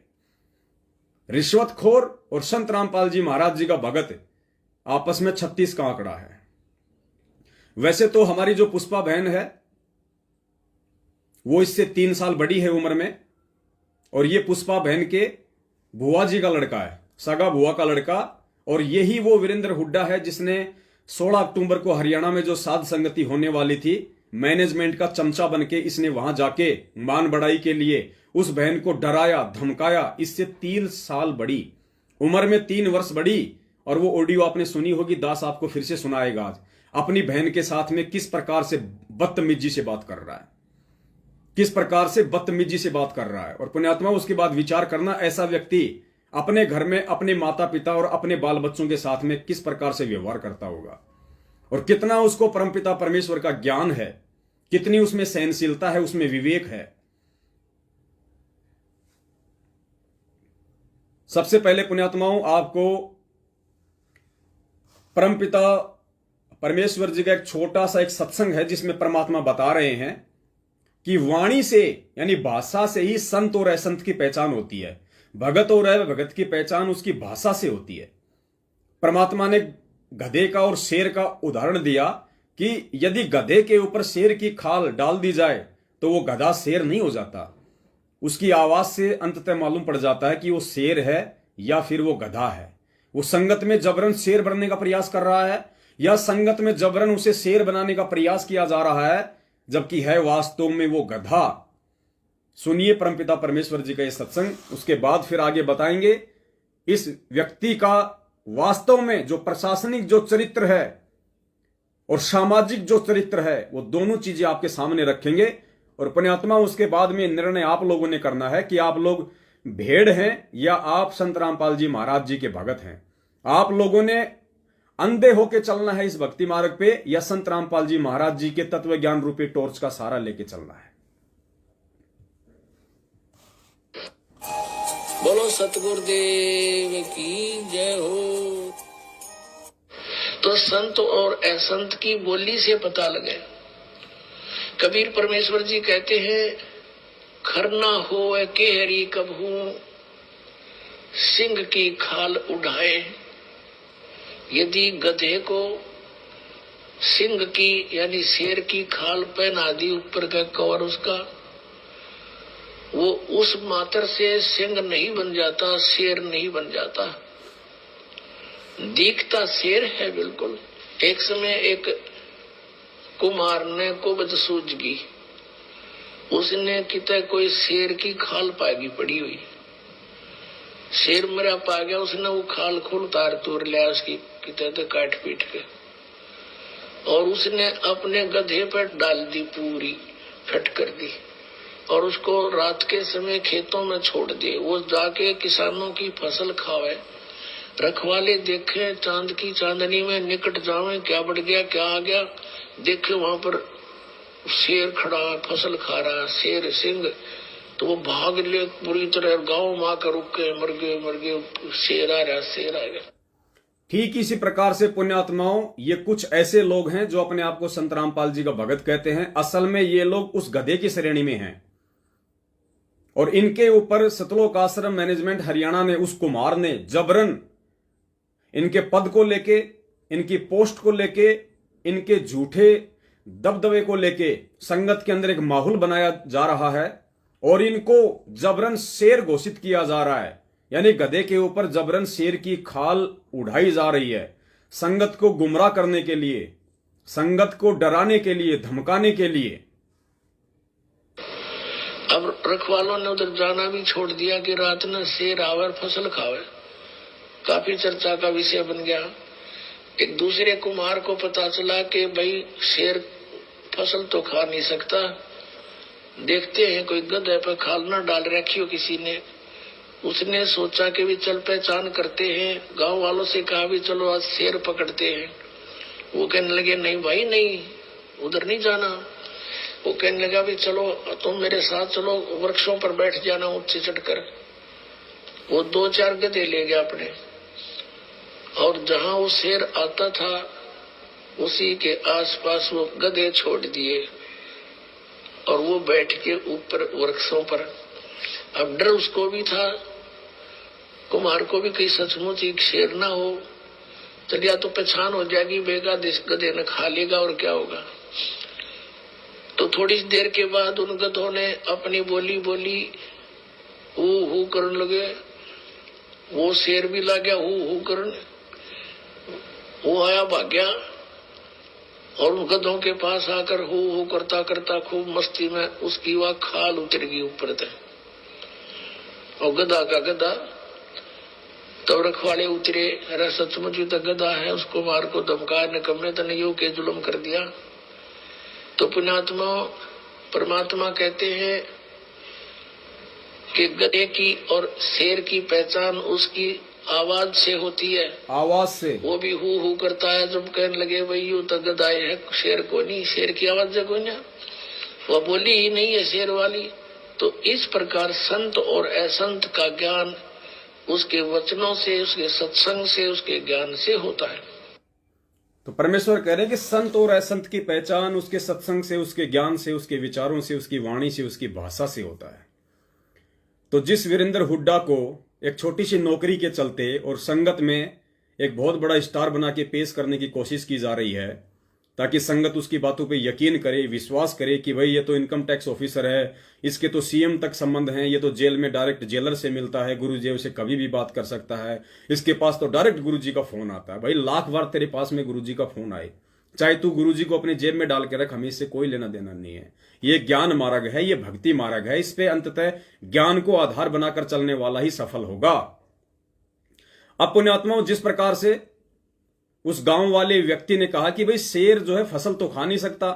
रिश्वतखोर और संत रामपाल जी महाराज जी का भगत आपस में 36 का आंकड़ा है। वैसे तो हमारी जो पुष्पा बहन है वो इससे 3 साल बड़ी है उम्र में, और ये पुष्पा बहन के बुआ जी का लड़का है, सगा बुआ का लड़का। और यही वो वीरेंद्र हुड्डा है जिसने 16 अक्टूबर को हरियाणा में जो साध संगति होने वाली थी, मैनेजमेंट का चमचा बनके इसने वहां जाके मान बढ़ाई के लिए उस बहन को डराया धमकाया। इससे 3 साल बड़ी उम्र में 3 वर्ष बड़ी। और वो ऑडियो आपने सुनी होगी, दास आपको फिर से सुनाएगा आज, अपनी बहन के साथ में किस प्रकार से बदतमीजी से बात कर रहा है, किस प्रकार से बदतमीजी से बात कर रहा है। और पुण्यात्मा, उसके बाद विचार करना, ऐसा व्यक्ति अपने घर में अपने माता पिता और अपने बाल बच्चों के साथ में किस प्रकार से व्यवहार करता होगा, और कितना उसको परमपिता परमेश्वर का ज्ञान है, कितनी उसमें सहनशीलता है, उसमें विवेक है। सबसे पहले पुण्यात्माओं, आपको परमपिता परमेश्वर जी का एक छोटा सा एक सत्संग है जिसमें परमात्मा बता रहे हैं कि वाणी से यानी भाषा से ही संत और असंत की पहचान होती है। भगत और अभगत की पहचान उसकी भाषा से होती है। परमात्मा ने गधे का और शेर का उदाहरण दिया कि यदि गधे के ऊपर शेर की खाल डाल दी जाए तो वो गधा शेर नहीं हो जाता। उसकी आवाज से अंततः मालूम पड़ जाता है कि वो शेर है या फिर वो गधा है। वो संगत में जबरन शेर बनने का प्रयास कर रहा है या संगत में जबरन उसे शेर बनाने का प्रयास किया जा रहा है, जबकि है वास्तव में वो गधा। सुनिए परमपिता परमेश्वर जी का ये सत्संग, उसके बाद फिर आगे बताएंगे इस व्यक्ति का वास्तव में जो प्रशासनिक जो चरित्र है और सामाजिक जो चरित्र है, वो दोनों चीजें आपके सामने रखेंगे। और पुण्यात्मा, उसके बाद में निर्णय आप लोगों ने करना है कि आप लोग भेड़ हैं या आप संत रामपाल जी महाराज जी के भगत हैं। आप लोगों ने अंधे होके चलना है इस भक्ति मार्ग पे, या संत रामपाल जी महाराज जी के तत्व ज्ञान रूपी टॉर्च का सहारा लेके चलना है। बोलो सतगुरुदेव की जय हो। तो संत और असंत की बोली से पता लगे। कबीर परमेश्वर जी कहते हैं, खरना हो के हरी कबहू सिंह की खाल उड़ाए। यदि गधे को सिंह की यानी शेर की खाल पहना दी ऊपर का कवर उसका, वो उस मात्र से सिंह नहीं बन जाता, शेर नहीं बन जाता, दिखता शेर है बिल्कुल। एक समय एक कुमार ने कुबज सूझगी, उसने कितने कोई शेर की खाल पागी पड़ी हुई, शेर मरा पा गया, उसने वो खाल खोल तार तोड़ लिया उसकी कितने तो काट पीट के, और उसने अपने गधे पर डाल दी, पूरी फट कर दी, और उसको रात के समय खेतों में छोड़ दिए। वो जाके किसानों की फसल खावे, रखवाले देखे चांद की चांदनी में निकट जावे, क्या बढ़ गया क्या आ गया, देखे वहां पर शेर खड़ा फसल खा रहा, शेर सिंह, तो वो भाग ले पूरी तरह, गांव में आकर रुक के मर गए, शेर आ रहा, शेर आ गया। ठीक इसी प्रकार से पुण्यात्माओं, ये कुछ ऐसे लोग हैं जो अपने आप को संत रामपाल जी का भगत कहते हैं। असल में ये लोग उस गधे की श्रेणी में हैं, और इनके ऊपर सतलोक आश्रम मैनेजमेंट हरियाणा ने, उस कुमार ने जबरन इनके पद को लेके, इनकी पोस्ट को लेके, इनके झूठे दबदबे को लेके संगत के अंदर एक माहौल बनाया जा रहा है, और इनको जबरन शेर घोषित किया जा रहा है। यानी गधे के ऊपर जबरन शेर की खाल उड़ाई जा रही है, संगत को गुमराह करने के लिए, संगत को डराने के लिए, धमकाने के लिए। अब रखवालों ने उधर जाना भी छोड़ दिया कि रात में शेर आवे फसल खावे, काफी चर्चा का विषय बन गया। एक दूसरे कुमार को पता चला कि भाई शेर फसल तो खा नहीं सकता, देखते हैं कोई गधे पर खाल ना डाल रखी हो किसी ने। उसने सोचा कि भी चल पहचान करते हैं, गांव वालों से कहा भी चलो आज शेर पकड़ते हैं। वो कहने लगे नहीं भाई नहीं, उधर नहीं जाना। वो कहने लगा भी चलो तुम मेरे साथ चलो, वृक्षों पर बैठ जाना ऊंचे चढ़कर। वो 2-4 गधे ले गया अपने, और जहां वो शेर आता था उसी के आसपास वो गधे छोड़ दिए, और वो बैठ के ऊपर वृक्षों पर। अब डर उसको भी था, कुमार को भी कहीं सचमुच एक शेर ना हो, चलिए तो पहचान हो जाएगी, बेगा गधे ने खा लेगा और क्या होगा। तो थोड़ी देर के बाद उन गधों ने अपनी बोली बोली, हू करने लगे। वो शेर भी लग गया हू करने, वो आया भाग गया, और उन गधों के पास आकर हू करता करता खूब मस्ती में उसकी वह खाल उतर गई ऊपर तक, और गधा का गधा। तो रखवाले उतरे, अरे सचमुच तो गधा है, उसको मार को धमका निकम्मे तने यो के जुल्म कर दिया। तो पुण्यात्मा परमात्मा कहते हैं कि गधे की और शेर की पहचान उसकी आवाज से होती है, आवाज से। वो भी हू करता है, जब कहने लगे भाई यू तो गधा है, शेर को नहीं, शेर की आवाज से कोई ना, वो बोली ही नहीं है शेर वाली। तो इस प्रकार संत और असंत का ज्ञान उसके वचनों से, उसके सत्संग से, उसके ज्ञान से होता है। तो परमेश्वर कह रहे हैं कि संत और असंत की पहचान उसके सत्संग से, उसके ज्ञान से, उसके विचारों से, उसकी वाणी से, उसकी भाषा से होता है। तो जिस वीरेंद्र हुड्डा को एक छोटी सी नौकरी के चलते और संगत में एक बहुत बड़ा स्टार बना के पेश करने की कोशिश की जा रही है, ताकि संगत उसकी बातों पे यकीन करे, विश्वास करे कि भाई ये तो इनकम टैक्स ऑफिसर है, इसके तो सीएम तक संबंध हैं, ये तो जेल में डायरेक्ट जेलर से मिलता है, गुरुजी उसे कभी भी बात कर सकता है, इसके पास तो डायरेक्ट गुरुजी का फोन आता है। भाई लाख बार तेरे पास में गुरुजी का फोन आए, चाहे तू गुरुजी को अपनी जेब में डाल के रख, हमें इससे कोई लेना देना नहीं है। ये ज्ञान मार्ग है, ये भक्ति मार्ग है, इस पे अंततः ज्ञान को आधार बनाकर चलने वाला ही सफल होगा। अब पुण्यात्माओं, जिस प्रकार से उस गांव वाले व्यक्ति ने कहा कि भाई शेर जो है फसल तो खा नहीं सकता,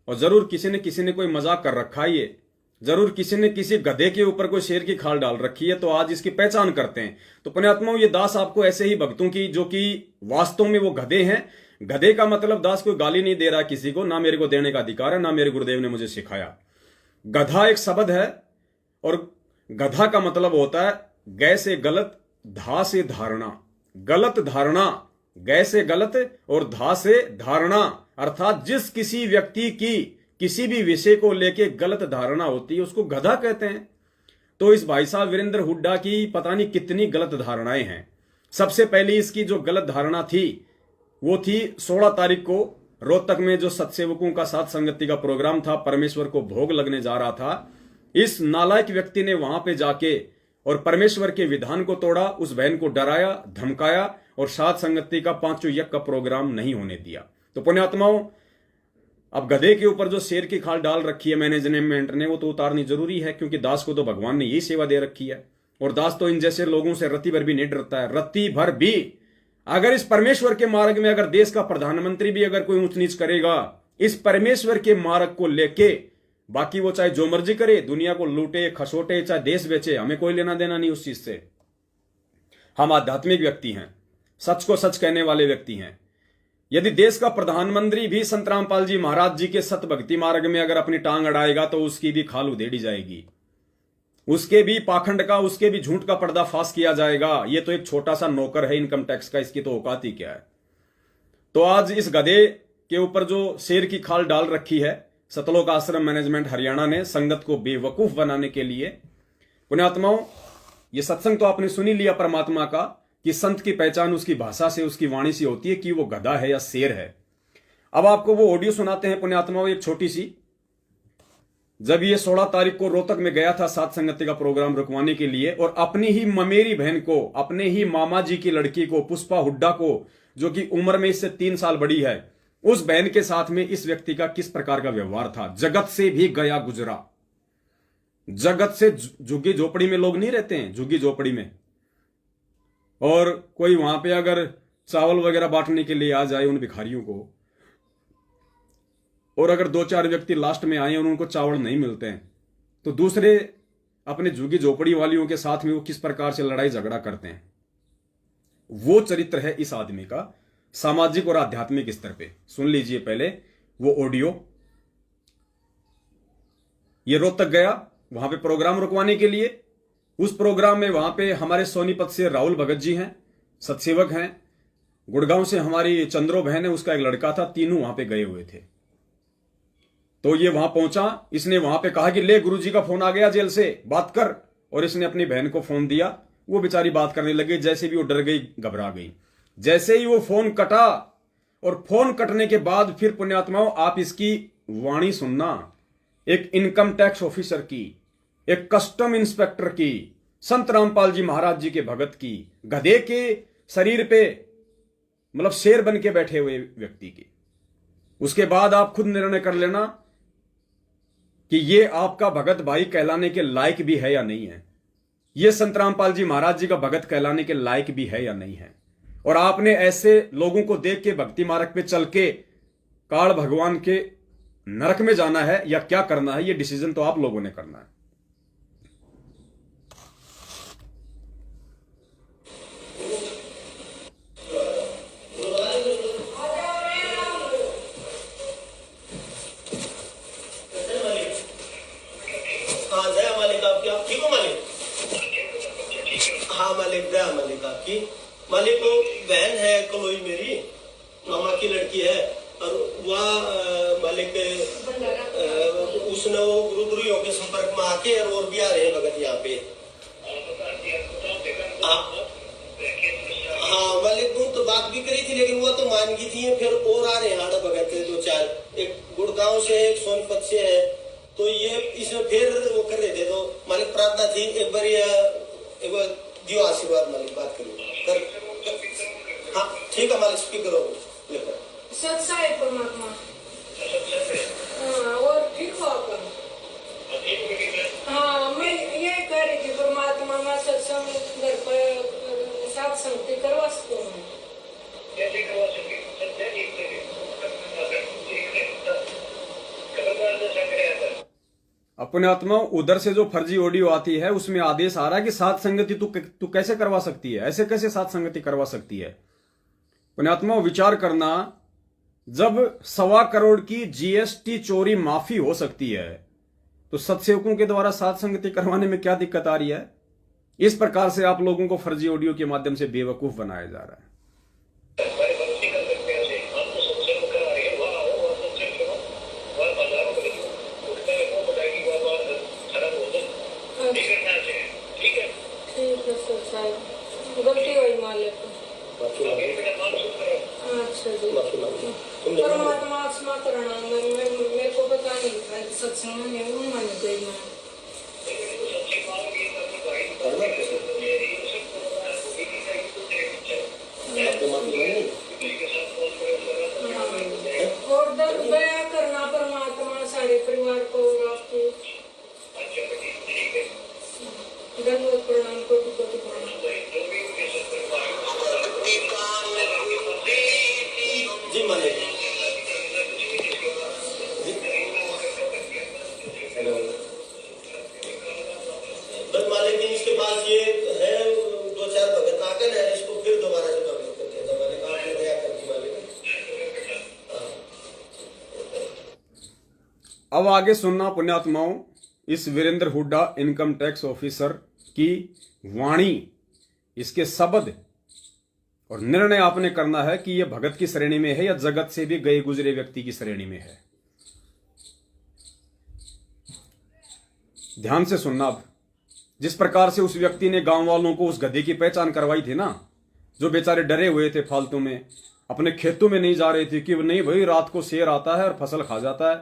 और जरूर किसी ने कोई मजाक कर रखा है, ये जरूर किसी ने किसी गधे के ऊपर कोई शेर की खाल डाल रखी है, तो आज इसकी पहचान करते हैं। तो पुण्यात्माओं, ये दास आपको ऐसे ही भक्तों की, जो कि वास्तव में वो गधे हैं, गधे का मतलब दास कोई गाली नहीं दे रहा किसी को, ना मेरे को देने का अधिकार है, ना मेरे गुरुदेव ने मुझे सिखाया। गधा एक शब्द है, और गधा का मतलब होता है गै से गलत, धा से धारणा। गलत धारणा, गै से गलत और धा से धारणा, अर्थात जिस किसी व्यक्ति की किसी भी विषय को लेके गलत धारणा होती है उसको गधा कहते हैं। तो इस भाई साहब वीरेंद्र हुड्डा की पता नहीं कितनी गलत धारणाएं हैं। सबसे पहली इसकी जो गलत धारणा थी वो थी 16 तारीख को रोहतक में जो सत्सेवकों का साथ संगति का प्रोग्राम था, परमेश्वर को भोग लगने जा रहा था। इस नालायक व्यक्ति ने वहां पे जाके और परमेश्वर के विधान को तोड़ा, उस बहन को डराया, धमकाया और साथ संगति का 5 यज्ञ का प्रोग्राम नहीं होने दिया। तो पुण्यात्माओं, अब गधे के ऊपर जो शेर की खाल डाल रखी है मैनेजमेंट ने, वो तो उतारनी जरूरी है, क्योंकि दास को तो भगवान ने यही सेवा दे रखी है और दास तो इन जैसे लोगों से रत्ती भर भी नहीं डरता है। रत्ती भर भी अगर इस परमेश्वर के मार्ग में अगर देश का प्रधानमंत्री भी अगर कोई ऊंच नीच करेगा इस परमेश्वर के मार्ग को लेके, बाकी वो चाहे जो मर्जी करे, दुनिया को लूटे खसोटे, चाहे देश बेचे, हमें कोई लेना देना नहीं उस चीज से। हम आध्यात्मिक व्यक्ति हैं, सच को सच कहने वाले व्यक्ति हैं। यदि देश का प्रधानमंत्री भी संत रामपाल जी महाराज जी के सत भक्ति मार्ग में अगर अपनी टांग अड़ाएगा तो उसकी भी खाल उधेड़ी जाएगी, उसके भी पाखंड का, उसके भी झूठ का पर्दाफाश किया जाएगा। ये तो एक छोटा सा नौकर है इनकम टैक्स का, इसकी तो औकात ही क्या है। तो आज इस गधे के ऊपर जो शेर की खाल डाल रखी है सतलोक आश्रम मैनेजमेंट हरियाणा ने संगत को बेवकूफ बनाने के लिए। पुण्यात्माओं, ये सत्संग तो आपने सुनी लिया परमात्मा का कि संत की पहचान उसकी भाषा से, उसकी वाणी से होती है कि वो गधा है या शेर है। अब आपको वो ऑडियो सुनाते हैं पुण्यात्माओं, एक छोटी सी। जब ये 16 तारीख को रोहतक में गया था सात संगति का प्रोग्राम रुकवाने के लिए और अपनी ही ममेरी बहन को, अपने ही मामा जी की लड़की को, पुष्पा हुड्डा को, जो कि उम्र में इससे 3 साल बड़ी है, उस बहन के साथ में इस व्यक्ति का किस प्रकार का व्यवहार था। जगत से भी गया गुजरा। जगत से, झुग्गी झोपड़ी में लोग नहीं रहते हैं, झुग्गी झोपड़ी में, और कोई वहां पे अगर चावल वगैरह बांटने के लिए आ जाए उन भिखारियों को, और अगर 2-4 व्यक्ति लास्ट में आए और उनको चावल नहीं मिलते हैं तो दूसरे अपने झुग्गी झोपड़ी वालियों के साथ में वो किस प्रकार से लड़ाई झगड़ा करते हैं। वो चरित्र है इस आदमी का सामाजिक और आध्यात्मिक स्तर पे। सुन लीजिए पहले वो ऑडियो। ये रोहतक गया वहां पे प्रोग्राम रुकवाने के लिए। उस प्रोग्राम में वहां पे हमारे सोनीपत से राहुल भगत जी हैं, सत्सेवक हैं। गुड़गांव से हमारी चंद्रो बहन है, उसका एक लड़का था, तीनों वहां पे गए हुए थे। तो ये वहां पहुंचा, इसने वहां पे कहा कि ले गुरुजी का फोन आ गया जेल से, बात कर। और इसने अपनी बहन को फोन दिया, वो बेचारी बात करने लगी। जैसे भी वो डर गई, घबरा गई। जैसे ही वो फोन कटा, और फोन कटने के बाद फिर पुण्यात्माओं आप इसकी वाणी सुनना, एक इनकम टैक्स ऑफिसर की, एक कस्टम इंस्पेक्टर की, संत रामपाल जी महाराज जी के भगत की, गधे के शरीर पे मतलब शेर बन के बैठे हुए व्यक्ति की। उसके बाद आप खुद निर्णय कर लेना कि ये आपका भगत भाई कहलाने के लायक भी है या नहीं है, ये संत रामपाल जी महाराज जी का भगत कहलाने के लायक भी है या नहीं है। और आपने ऐसे लोगों को देख के भक्ति मार्ग पे चल के काल भगवान के नरक में जाना है या क्या करना है, ये डिसीजन तो आप लोगों ने करना है। मालिक को बहन है कलोई मेरी, मामा की लड़की है, और वह मालिक उसने वो गुरुद्रोहियों के संपर्क में आके और भी आ रहे हैं भगत यहाँ पे। हाँ मालिक, वो तो बात भी करी थी लेकिन वो तो मान गई थी। फिर और आ रहे हैं आड़ा भगत 2-4, एक गुड़गांव से, एक सोनपत से है। तो ये इसमें फिर वो कर रहे थे। तो मालिक प्रार्थना थी एक बार दियो आशीर्वाद। मालिक बात करिए कर। हाँ ठीक है मालिक, स्पीकर हो सच्चा है परमात्मा। और ठीक हो आप? हाँ, मैं ये कह रही थी परमात्मा, मैं सत्संग घर पर साथ संगति करवा सकती हूँ। अपने आत्मा उधर से जो फर्जी ऑडियो आती है उसमें आदेश आ रहा है कि साथ संगति तू कैसे करवा सकती है, ऐसे कैसे साथ संगति करवा सकती है। अपने आत्मा विचार करना, जब 1.25 करोड़ की जीएसटी चोरी माफी हो सकती है तो सत्सेवकों के द्वारा साथ संगति करवाने में क्या दिक्कत आ रही है। इस प्रकार से आप लोगों को फर्जी ऑडियो के माध्यम से बेवकूफ बनाया जा रहा है। गलती हुई मालिक। अच्छा जी, परमात्मा क्षमा करना, मेरे को पता नहीं था सत्संग में हूँ मन गई मैं। और दया करना परमात्मा सारे परिवार को आपके धन्यवाद प्रणाम कोटि कोटि प्रणाम। जी मालिक। बस मालिक जी इसके पास ये है 2-4 भगत आकर है, इसको फिर दोबारा से भगत करते हैं। मालिक आपने दया करती मालिक। अब आगे सुनना पुण्यात्माओं, इस Virender Hooda income tax officer की वाणी, इसके शब्द और निर्णय आपने करना है कि यह भगत की श्रेणी में है या जगत से भी गए गुजरे व्यक्ति की श्रेणी में है। ध्यान से सुनना। अब जिस प्रकार से उस व्यक्ति ने गांव वालों को उस गधे की पहचान करवाई थी ना, जो बेचारे डरे हुए थे, फालतू में अपने खेतों में नहीं जा रहे थे कि नहीं भाई रात को शेर आता है और फसल खा जाता है,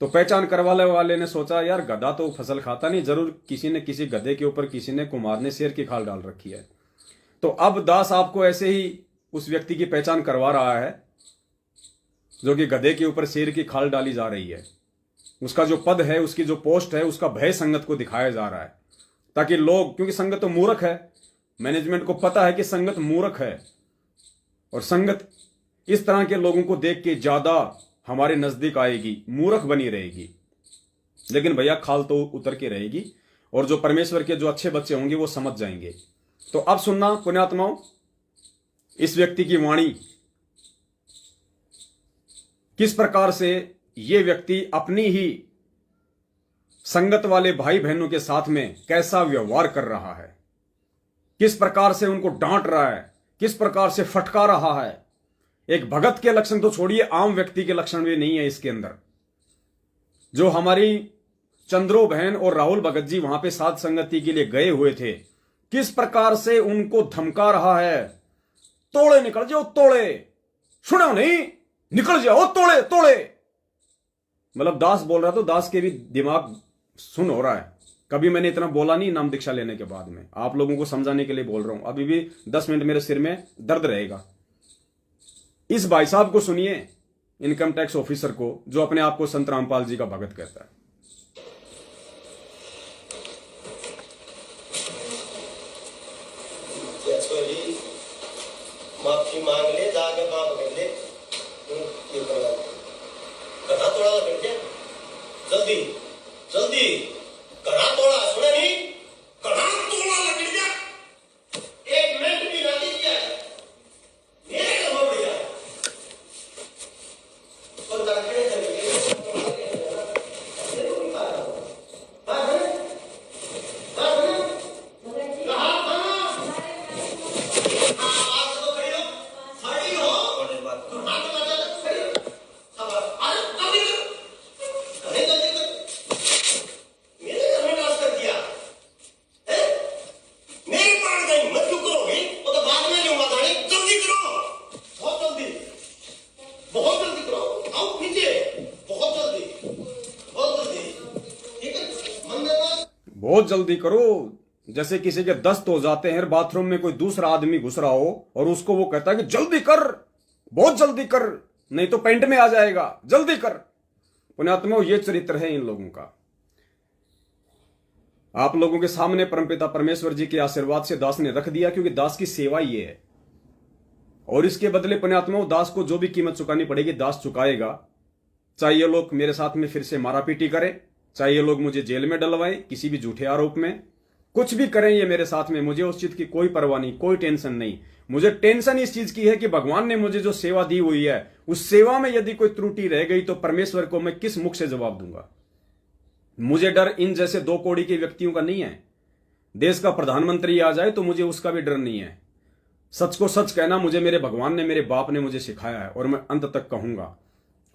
तो पहचान करवाने वाले ने सोचा यार गधा तो फसल खाता नहीं, जरूर किसी ने किसी गधे के ऊपर किसी ने कुमार ने शेर की खाल डाल रखी है। तो अब दास आपको ऐसे ही उस व्यक्ति की पहचान करवा रहा है जो कि गधे के ऊपर शेर की खाल डाली जा रही है। उसका जो पद है, उसकी जो पोस्ट है, उसका भय संगत को दिखाया जा रहा है, ताकि लोग, क्योंकि संगत तो मूर्ख है, मैनेजमेंट को पता है कि संगत मूर्ख है और संगत इस तरह के लोगों को देख के ज्यादा हमारे नजदीक आएगी, मूर्ख बनी रहेगी, लेकिन भैया खाल तो उतर के रहेगी और जो परमेश्वर के जो अच्छे बच्चे होंगे वो समझ जाएंगे। तो अब सुनना पुण्यात्माओं, इस व्यक्ति की वाणी, किस प्रकार से ये व्यक्ति अपनी ही संगत वाले भाई बहनों के साथ में कैसा व्यवहार कर रहा है, किस प्रकार से उनको डांट रहा है, किस प्रकार से फटका रहा है। एक भगत के लक्षण तो छोड़िए, आम व्यक्ति के लक्षण भी नहीं है इसके अंदर। जो हमारी चंद्रो बहन और राहुल भगत जी वहां पे साध संगति के लिए गए हुए थे, किस प्रकार से उनको धमका रहा है, तोड़े निकल जाओ तोड़े, सुनो नहीं निकल जाओ तोड़े तोड़े। मतलब दास बोल रहा तो दास के भी दिमाग सुन हो रहा है। कभी मैंने इतना बोला नहीं नाम दीक्षा लेने के बाद में, आप लोगों को समझाने के लिए बोल रहा हूं। अभी भी 10 मिनट मेरे सिर में दर्द रहेगा। इस भाई साहब को सुनिए, इनकम टैक्स ऑफिसर को, जो अपने आप को संत रामपाल जी का भगत कहता है। माफी मांग ले, जाके माफ कर ले, कड़ा तोड़ा लग गया, जल्दी जल्दी कड़ा तोड़ा, सुना नहीं, कड़ा तोड़ा लग गया, 1 मिनट भी ना दिया मेरे को बढ़ गया और दाखिले चले गए। बहुत जल्दी करो। जैसे किसी के दस्त हो जाते हैं, बाथरूम में कोई दूसरा आदमी घुस रहा हो और उसको वो कहता है कि जल्दी कर, बहुत जल्दी कर, नहीं तो पेंट में आ जाएगा, जल्दी कर। पुण्यात्माओं, ये चरित्र है इन लोगों का। आप लोगों के सामने परमपिता परमेश्वर जी के आशीर्वाद से दास ने रख दिया, क्योंकि दास की सेवा ये है। और इसके बदले पुण्यात्माओं, दास को जो भी कीमत चुकानी पड़ेगी दास चुकाएगा। चाहे ये लोग मेरे साथ में फिर से मारापीटी करें, चाहे ये लोग मुझे जेल में डलवाएं किसी भी झूठे आरोप में, कुछ भी करें ये मेरे साथ में, मुझे उस चीज की कोई परवाह नहीं, कोई टेंशन नहीं। मुझे टेंशन इस चीज की है कि भगवान ने मुझे जो सेवा दी हुई है, उस सेवा में यदि कोई त्रुटि रह गई तो परमेश्वर को मैं किस मुख से जवाब दूंगा। मुझे डर इन जैसे 2 कौड़ी के व्यक्तियों का नहीं है। देश का प्रधानमंत्री आ जाए तो मुझे उसका भी डर नहीं है। सच को सच कहना मुझे मेरे भगवान ने, मेरे बाप ने मुझे सिखाया है और मैं अंत तक कहूंगा।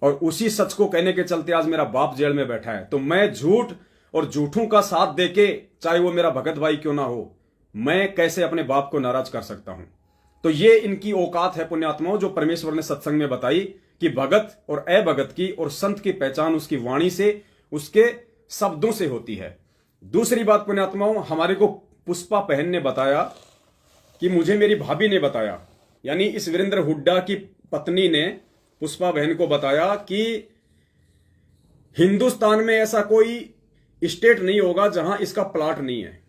और उसी सच को कहने के चलते आज मेरा बाप जेल में बैठा है। तो मैं झूठ और झूठों का साथ देके, चाहे वो मेरा भगत भाई क्यों ना हो, मैं कैसे अपने बाप को नाराज कर सकता हूं। तो ये इनकी औकात है पुण्यात्माओं, जो परमेश्वर ने सत्संग में बताई कि भगत और अभगत की और संत की पहचान उसकी वाणी से, उसके शब्दों से होती है। दूसरी बात पुण्यात्माओं, हमारे को पुष्पा बहन ने बताया कि मुझे मेरी भाभी ने बताया, यानी इस वीरेंद्र हुड्डा की पत्नी ने पुष्पा बहन को बताया कि हिंदुस्तान में ऐसा कोई स्टेट नहीं होगा जहां इसका प्लाट नहीं है।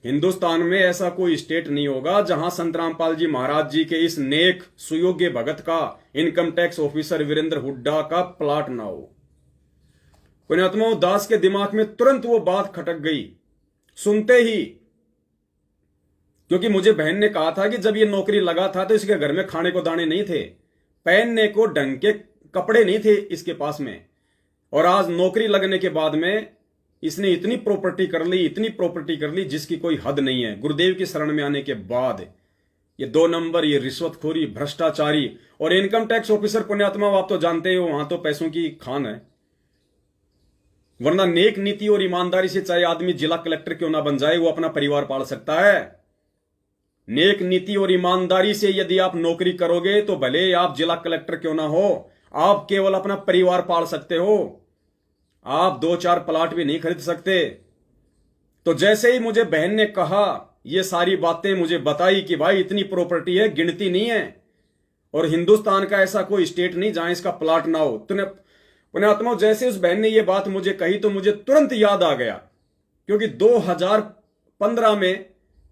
हिंदुस्तान में ऐसा कोई स्टेट नहीं होगा जहां संत रामपाल जी महाराज जी के इस नेक सुयोग्य भगत का, income tax officer Virendra Hooda का प्लाट ना हो। पुण्यात्माओं, दास के दिमाग में तुरंत वो बात खटक गई सुनते ही, क्योंकि मुझे बहन ने कहा था कि जब ये नौकरी लगा था तो इसके घर में खाने को दाने नहीं थे, पहनने को ढंग के कपड़े नहीं थे इसके पास में। और आज नौकरी लगने के बाद में इसने इतनी प्रॉपर्टी कर ली, इतनी प्रॉपर्टी कर ली जिसकी कोई हद नहीं है। गुरुदेव की शरण में आने के बाद ये 2 नंबर, ये रिश्वतखोरी, भ्रष्टाचारी और इनकम टैक्स ऑफिसर पुण्यात्मा, आप तो जानते हो वहां तो पैसों की खान है। वरना नेक नीति और ईमानदारी से चाहे आदमी जिला कलेक्टर क्यों ना बन जाए, वो अपना परिवार पाल सकता है। नेक नीति और ईमानदारी से यदि आप नौकरी करोगे तो भले आप जिला कलेक्टर क्यों ना हो, आप केवल अपना परिवार पाल सकते हो, आप 2-4 प्लाट भी नहीं खरीद सकते। तो जैसे ही मुझे बहन ने कहा, ये सारी बातें मुझे बताई कि भाई इतनी प्रॉपर्टी है, गिनती नहीं है, और हिंदुस्तान का ऐसा कोई स्टेट नहीं जहां इसका प्लाट ना हो। पुण्यात्माओं, जैसे उस बहन ने ये बात मुझे कही तो मुझे तुरंत याद आ गया, क्योंकि 2015 में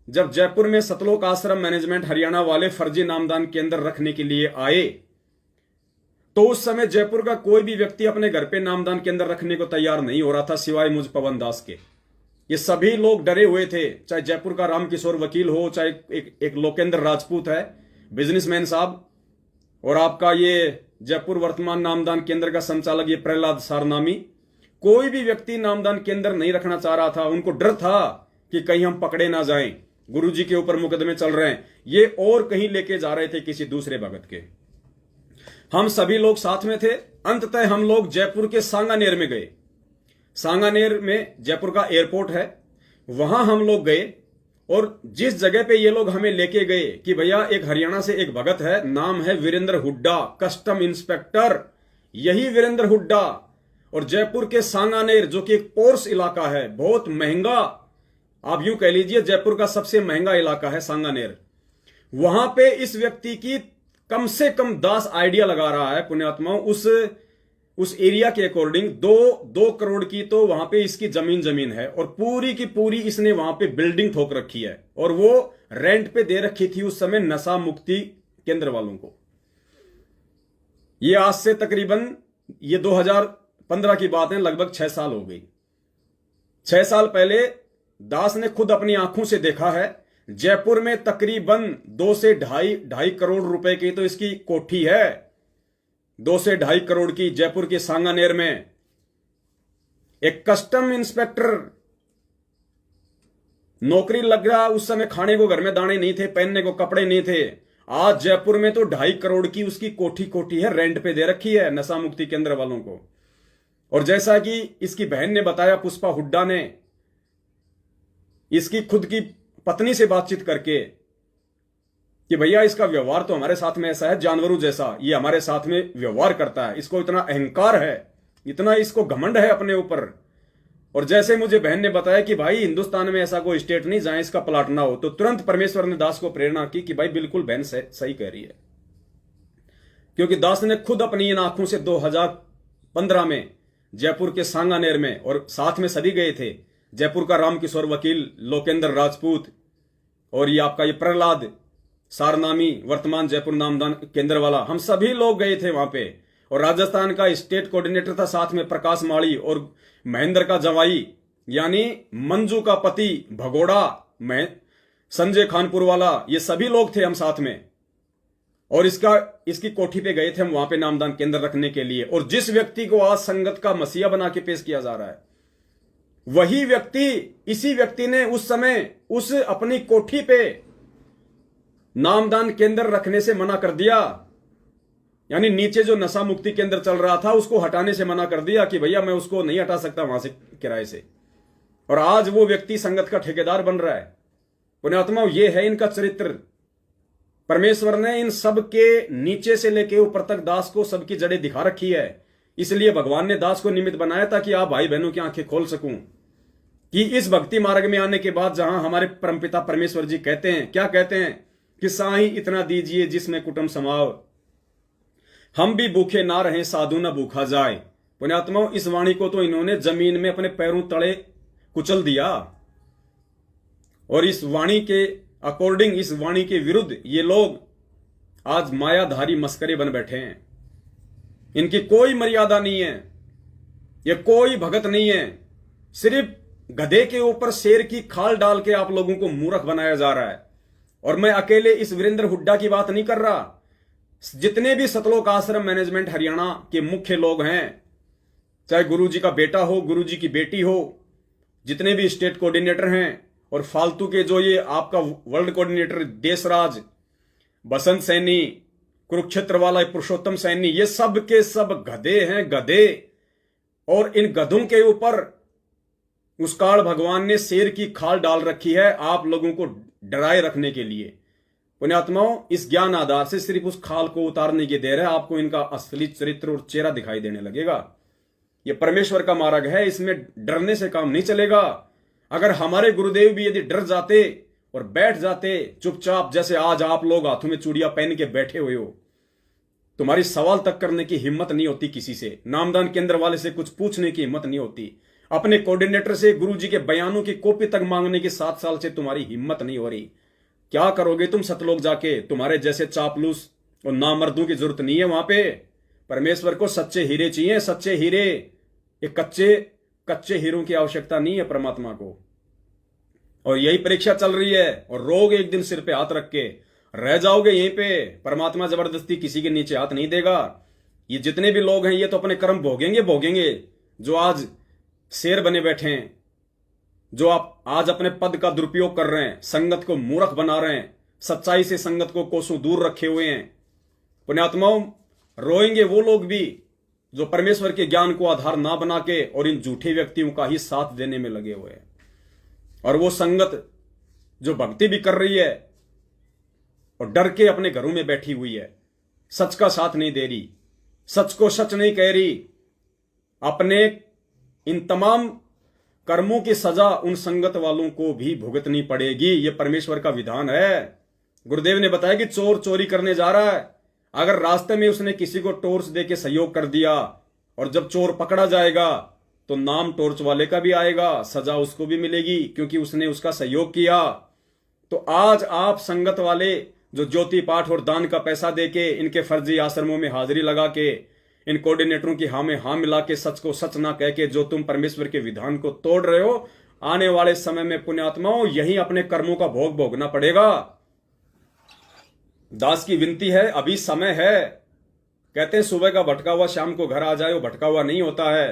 जब जयपुर में सतलोक आश्रम मैनेजमेंट हरियाणा वाले फर्जी नामदान केंद्र रखने के लिए आए, तो उस समय जयपुर का कोई भी व्यक्ति अपने घर पे नामदान केंद्र रखने को तैयार नहीं हो रहा था, सिवाय मुझ पवन दास के। ये सभी लोग डरे हुए थे, चाहे जयपुर का रामकिशोर वकील हो, चाहे एक लोकेंद्र राजपूत है बिजनेसमैन साहब, और आपका ये जयपुर वर्तमान नामदान केंद्र का संचालक ये प्रहलाद सारनामी। कोई भी व्यक्ति नामदान केंद्र नहीं रखना चाह रहा था। उनको डर था कि कहीं हम पकड़े ना जाएं, गुरुजी के ऊपर मुकदमे चल रहे हैं, ये और कहीं लेके जा रहे थे किसी दूसरे भगत के। हम सभी लोग साथ में थे। अंततः हम लोग जयपुर के सांगानेर में गए। सांगानेर में जयपुर का एयरपोर्ट है, वहां हम लोग गए, और जिस जगह पे ये लोग हमें लेके गए कि भैया एक हरियाणा से एक भगत है, नाम है वीरेंद्र हुड्डा, कस्टम इंस्पेक्टर, यही वीरेंद्र हुड्डा। और जयपुर के सांगानेर, जो कि एक पोर्स इलाका है, बहुत महंगा, आप यूं कह लीजिए जयपुर का सबसे महंगा इलाका है सांगानेर। वहां पे इस व्यक्ति की कम से कम दास आइडिया लगा रहा है पुण्यात्माओं, उस एरिया के अकॉर्डिंग 2 करोड़ की तो वहां पे इसकी जमीन है, और पूरी की पूरी इसने वहां पे बिल्डिंग ठोक रखी है, और वो रेंट पे दे रखी थी उस समय नशा मुक्ति केंद्र वालों को। ये आज से तकरीबन ये 2015 की बात है, लगभग 6 साल हो गई। 6 साल पहले दास ने खुद अपनी आंखों से देखा है, जयपुर में तकरीबन 2 से ढाई करोड़ रुपए की तो इसकी कोठी है, 2 से ढाई करोड़ की। जयपुर के सांगानेर में एक कस्टम इंस्पेक्टर नौकरी लग रहा, उस समय खाने को घर में दाने नहीं थे, पहनने को कपड़े नहीं थे। आज जयपुर में तो 2.5 करोड़ की उसकी कोठी है, रेंट पे दे रखी है नशा मुक्ति केंद्र वालों को। और जैसा कि इसकी बहन ने बताया, पुष्पा हुड्डा ने इसकी खुद की पत्नी से बातचीत करके कि भैया इसका व्यवहार तो हमारे साथ में ऐसा है जानवरों जैसा, ये हमारे साथ में व्यवहार करता है, इसको इतना अहंकार है, इतना इसको घमंड है अपने ऊपर। और जैसे मुझे बहन ने बताया कि भाई हिंदुस्तान में ऐसा कोई स्टेट नहीं जहां इसका प्लाट ना हो, तो तुरंत परमेश्वर ने दास को प्रेरणा की कि भाई बिल्कुल बहन सही कह रही है। क्योंकि दास ने खुद अपनी इन आंखों से 2015 में जयपुर के सांगानेर में, और साथ में सभी गए थे, जयपुर का रामकिशोर वकील, लोकेंद्र राजपूत, और ये आपका ये प्रहलाद सारनामी, वर्तमान जयपुर नामदान केंद्र वाला, हम सभी लोग गए थे वहां पे। और राजस्थान का स्टेट कोऑर्डिनेटर था साथ में प्रकाश माली, और महेंद्र का जवाई यानी मंजू का पति भगोड़ा, संजय खानपुर वाला, ये सभी लोग थे हम साथ में। और इसकी कोठी पे गए थे हम वहां पे नामदान केंद्र रखने के लिए। और जिस व्यक्ति को आज संगत का मसीहा बना के पेश किया जा रहा है, वही व्यक्ति, इसी व्यक्ति ने उस समय उस अपनी कोठी पे नामदान केंद्र रखने से मना कर दिया, यानी नीचे जो नशा मुक्ति केंद्र चल रहा था उसको हटाने से मना कर दिया कि भैया मैं उसको नहीं हटा सकता वहां से किराए से। और आज वो व्यक्ति संगत का ठेकेदार बन रहा है। पुण्यात्माओं, ये है इनका चरित्र। परमेश्वर ने इन सब के नीचे से लेके ऊपर तक दास को सबकी जड़ें दिखा रखी है। इसलिए भगवान ने दास को निमित्त बनाया ताकि आप भाई बहनों की आंखें खोल सकूं कि इस भक्ति मार्ग में आने के बाद जहां हमारे परमपिता परमेश्वर जी कहते हैं, क्या कहते हैं कि साही इतना दीजिए जिसमें कुटुंब समाव, हम भी भूखे ना रहें साधु ना भूखा जाए। पुण्यात्माओं, इस वाणी को तो इन्होंने जमीन में अपने पैरों तले कुचल दिया और इस वाणी के अकॉर्डिंग, इस वाणी के विरुद्ध ये लोग आज मायाधारी मस्करे बन बैठे हैं। इनकी कोई मर्यादा नहीं है, ये कोई भगत नहीं है। सिर्फ गधे के ऊपर शेर की खाल डाल के आप लोगों को मूर्ख बनाया जा रहा है। और मैं अकेले इस वीरेंद्र हुड्डा की बात नहीं कर रहा, जितने भी सतलोक आश्रम मैनेजमेंट हरियाणा के मुख्य लोग हैं, चाहे गुरुजी का बेटा हो, गुरुजी की बेटी हो, जितने भी स्टेट कोऑर्डिनेटर हैं और फालतू के जो ये आपका वर्ल्ड कोऑर्डिनेटर देशराज, बसंत सैनी, कुरुक्षेत्र वाला पुरुषोत्तम सैनी, ये सब के सब गधे हैं, गधे। और इन गधों के ऊपर उस काल भगवान ने शेर की खाल डाल रखी है आप लोगों को डराए रखने के लिए। पुण्यात्माओं, इस ज्ञान आधार से सिर्फ उस खाल को उतारने की देर है, आपको इनका असली चरित्र और चेहरा दिखाई देने लगेगा। यह परमेश्वर का मार्ग है, इसमें डरने से काम नहीं चलेगा। अगर हमारे गुरुदेव भी यदि डर जाते और बैठ जाते चुपचाप, जैसे आज आप लोग हाथों में चूड़ियां पहन के बैठे हुए हो, तुम्हारी सवाल तक करने की हिम्मत नहीं होती, किसी से नामदान केंद्र वाले से कुछ पूछने की हिम्मत नहीं होती, अपने कोऑर्डिनेटर से गुरुजी के बयानों की कॉपी तक मांगने की 7 साल से तुम्हारी हिम्मत नहीं हो रही, क्या करोगे तुम सतलोक जाके? तुम्हारे जैसे चापलूस और नामर्दों की जरूरत नहीं है वहां पे। परमेश्वर को सच्चे हीरे चाहिए, सच्चे हीरे। ये कच्चे हीरों की आवश्यकता नहीं है परमात्मा को। और यही परीक्षा चल रही है और रोग एक दिन सिर पे हाथ रख के रह जाओगे यहीं पे। परमात्मा जबरदस्ती किसी के नीचे हाथ नहीं देगा। ये जितने भी लोग हैं ये तो अपने कर्म भोगेंगे। जो आज शेर बने बैठे हैं, जो आप आज अपने पद का दुरुपयोग कर रहे हैं, संगत को मूर्ख बना रहे हैं, सच्चाई से संगत को कोसों दूर रखे हुए हैं। पुण्यात्माओं, रोएंगे वो लोग भी जो परमेश्वर के ज्ञान को आधार ना बना के और इन झूठे व्यक्तियों का ही साथ देने में लगे हुए हैं। और वो संगत जो भक्ति भी कर रही है और डर के अपने घरों में बैठी हुई है, सच का साथ नहीं दे रही, सच को सच नहीं कह रही, अपने इन तमाम कर्मों की सजा उन संगत वालों को भी भुगतनी पड़ेगी। यह परमेश्वर का विधान है। गुरुदेव ने बताया कि चोर चोरी करने जा रहा है, अगर रास्ते में उसने किसी को टॉर्च देके सहयोग कर दिया और जब चोर पकड़ा जाएगा तो नाम टॉर्च वाले का भी आएगा, सजा उसको भी मिलेगी क्योंकि उसने उसका सहयोग किया। तो आज आप संगत वाले जो ज्योति पाठ और दान का पैसा देके इनके फर्जी आश्रमों में हाजिरी लगा के इन कोऑर्डिनेटरों की हाँ में हाँ मिला के सच को सच ना कह के जो तुम परमेश्वर के विधान को तोड़ रहे हो, आने वाले समय में पुण्यात्माओं यही अपने कर्मों का भोग भोगना पड़ेगा। दास की विनती है, अभी समय है। कहते हैं सुबह का भटका हुआ शाम को घर आ जाए, वो भटका हुआ नहीं होता है।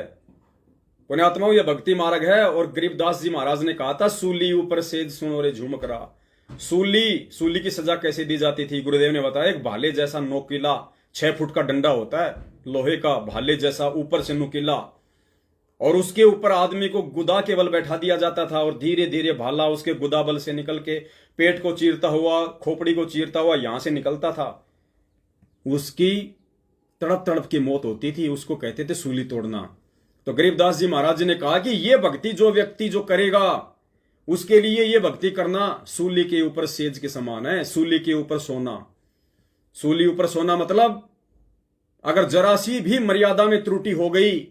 पुण्यात्माओं, यह भक्ति मार्ग है। और गरीबदास जी महाराज ने कहा था, सूली ऊपर सेज सुनो रे झुमकरा। सूली की सजा कैसे दी जाती थी? गुरुदेव ने बताया, एक भाले जैसा नोकीला 6 फुट का डंडा होता है, लोहे का, भाले जैसा, ऊपर से नुकीला, और उसके ऊपर आदमी को गुदा के बल बैठा दिया जाता था और धीरे धीरे भाला उसके गुदा बल से निकल के पेट को चीरता हुआ, खोपड़ी को चीरता हुआ यहां से निकलता था। उसकी तड़प तड़प की मौत होती थी, उसको कहते थे सूली तोड़ना। तो गरीबदास जी महाराज जी ने कहा कि यह भक्ति जो व्यक्ति जो करेगा उसके लिए यह भक्ति करना सूली के ऊपर सेज के समान है। सूली के ऊपर सोना, सूली ऊपर सोना मतलब अगर जरा सी भी मर्यादा में त्रुटि हो गई,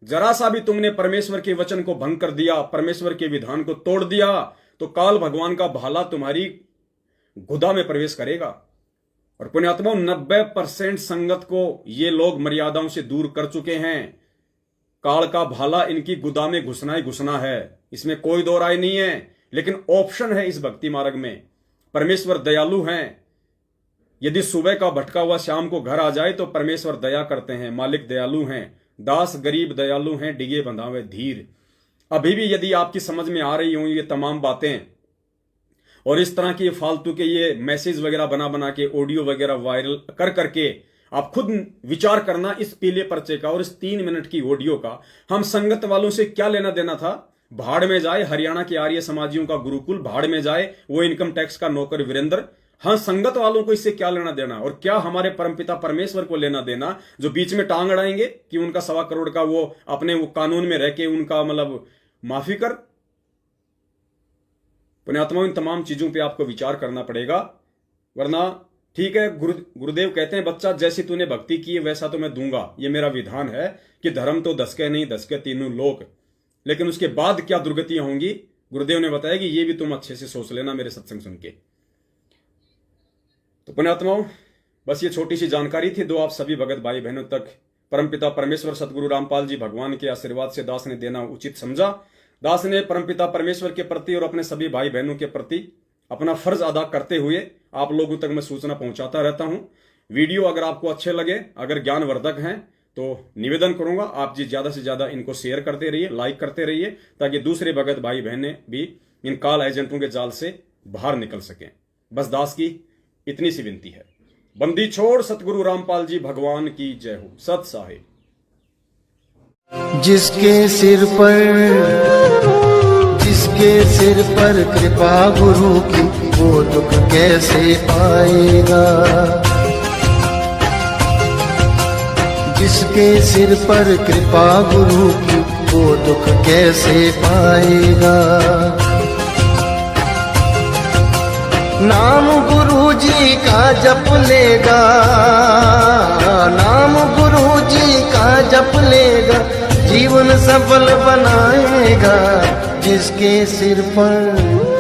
जरा सा भी तुमने परमेश्वर के वचन को भंग कर दिया, परमेश्वर के विधान को तोड़ दिया, तो काल भगवान का भाला तुम्हारी गुदा में प्रवेश करेगा। और पुण्यात्मा 90% संगत को ये लोग मर्यादाओं से दूर कर चुके हैं। काल का भाला इनकी गुदा में घुसना ही घुसना है, इसमें कोई दो राय नहीं है। लेकिन ऑप्शन है इस भक्ति मार्ग में। परमेश्वर दयालु हैं। यदि सुबह का भटका हुआ शाम को घर आ जाए तो परमेश्वर दया करते हैं, मालिक दयालु हैं। दास गरीब दयालु हैं, डिगे बंधावे धीर। अभी भी यदि आपकी समझ में आ रही हों ये तमाम बातें और इस तरह के फालतू के ये मैसेज वगैरह बना बना के ऑडियो वगैरह वायरल कर करके आप खुद विचार करना इस पीले पर्चे का और इस 3 मिनट की ऑडियो का। हम संगत वालों से क्या लेना देना था? भाड़ में जाए हरियाणा के आर्य समाजियों का गुरुकुल, भाड़ में जाए वो इनकम टैक्स का नौकर वीरेंद्र। हाँ, संगत वालों को इससे क्या लेना देना? और क्या हमारे परमपिता परमेश्वर को लेना देना जो बीच में टांग अड़ाएंगे कि उनका 1.25 करोड़ का वो अपने वो कानून में रह के उनका मतलब माफी कर। पुण्यात्मा, इन तमाम चीजों पे आपको विचार करना पड़ेगा, वरना ठीक है गुरुदेव कहते हैं बच्चा जैसी तूने भक्ति की है वैसा तो मैं दूंगा, ये मेरा विधान है कि धर्म तो दसके नहीं दसके तीनों लोग। लेकिन उसके बाद क्या दुर्गतियां होंगी गुरुदेव ने बताया कि ये भी तुम अच्छे से सोच लेना मेरे सत्संग सुन के। तो पुण्यात्माओं, बस ये छोटी सी जानकारी थी, दो आप सभी भगत भाई बहनों तक परमपिता परमेश्वर सतगुरु रामपाल जी भगवान के आशीर्वाद से दास ने देना उचित समझा। दास ने परमपिता परमेश्वर के प्रति और अपने सभी भाई बहनों के प्रति अपना फर्ज अदा करते हुए आप लोगों तक मैं सूचना पहुंचाता रहता हूं। वीडियो अगर आपको अच्छे लगे, अगर ज्ञानवर्धक हैं, तो निवेदन करूंगा आप जी ज्यादा से ज्यादा इनको शेयर करते रहिए, लाइक करते रहिए, ताकि दूसरे भगत भाई बहनें भी इन काल एजेंटों के जाल से बाहर निकल सकें। बस दास की इतनी सी विनती है। बंदी छोड़ सतगुरु रामपाल जी भगवान की जय हो। सत साहिब। जिसके सिर पर कृपा गुरु की वो दुख कैसे पाएगा। जिसके सिर पर कृपा गुरु की वो दुख कैसे पाएगा। नाम गुरु जी का जप लेगा, नाम गुरु जी का जप लेगा, जीवन सफल बनाएगा। जिसके सिर पर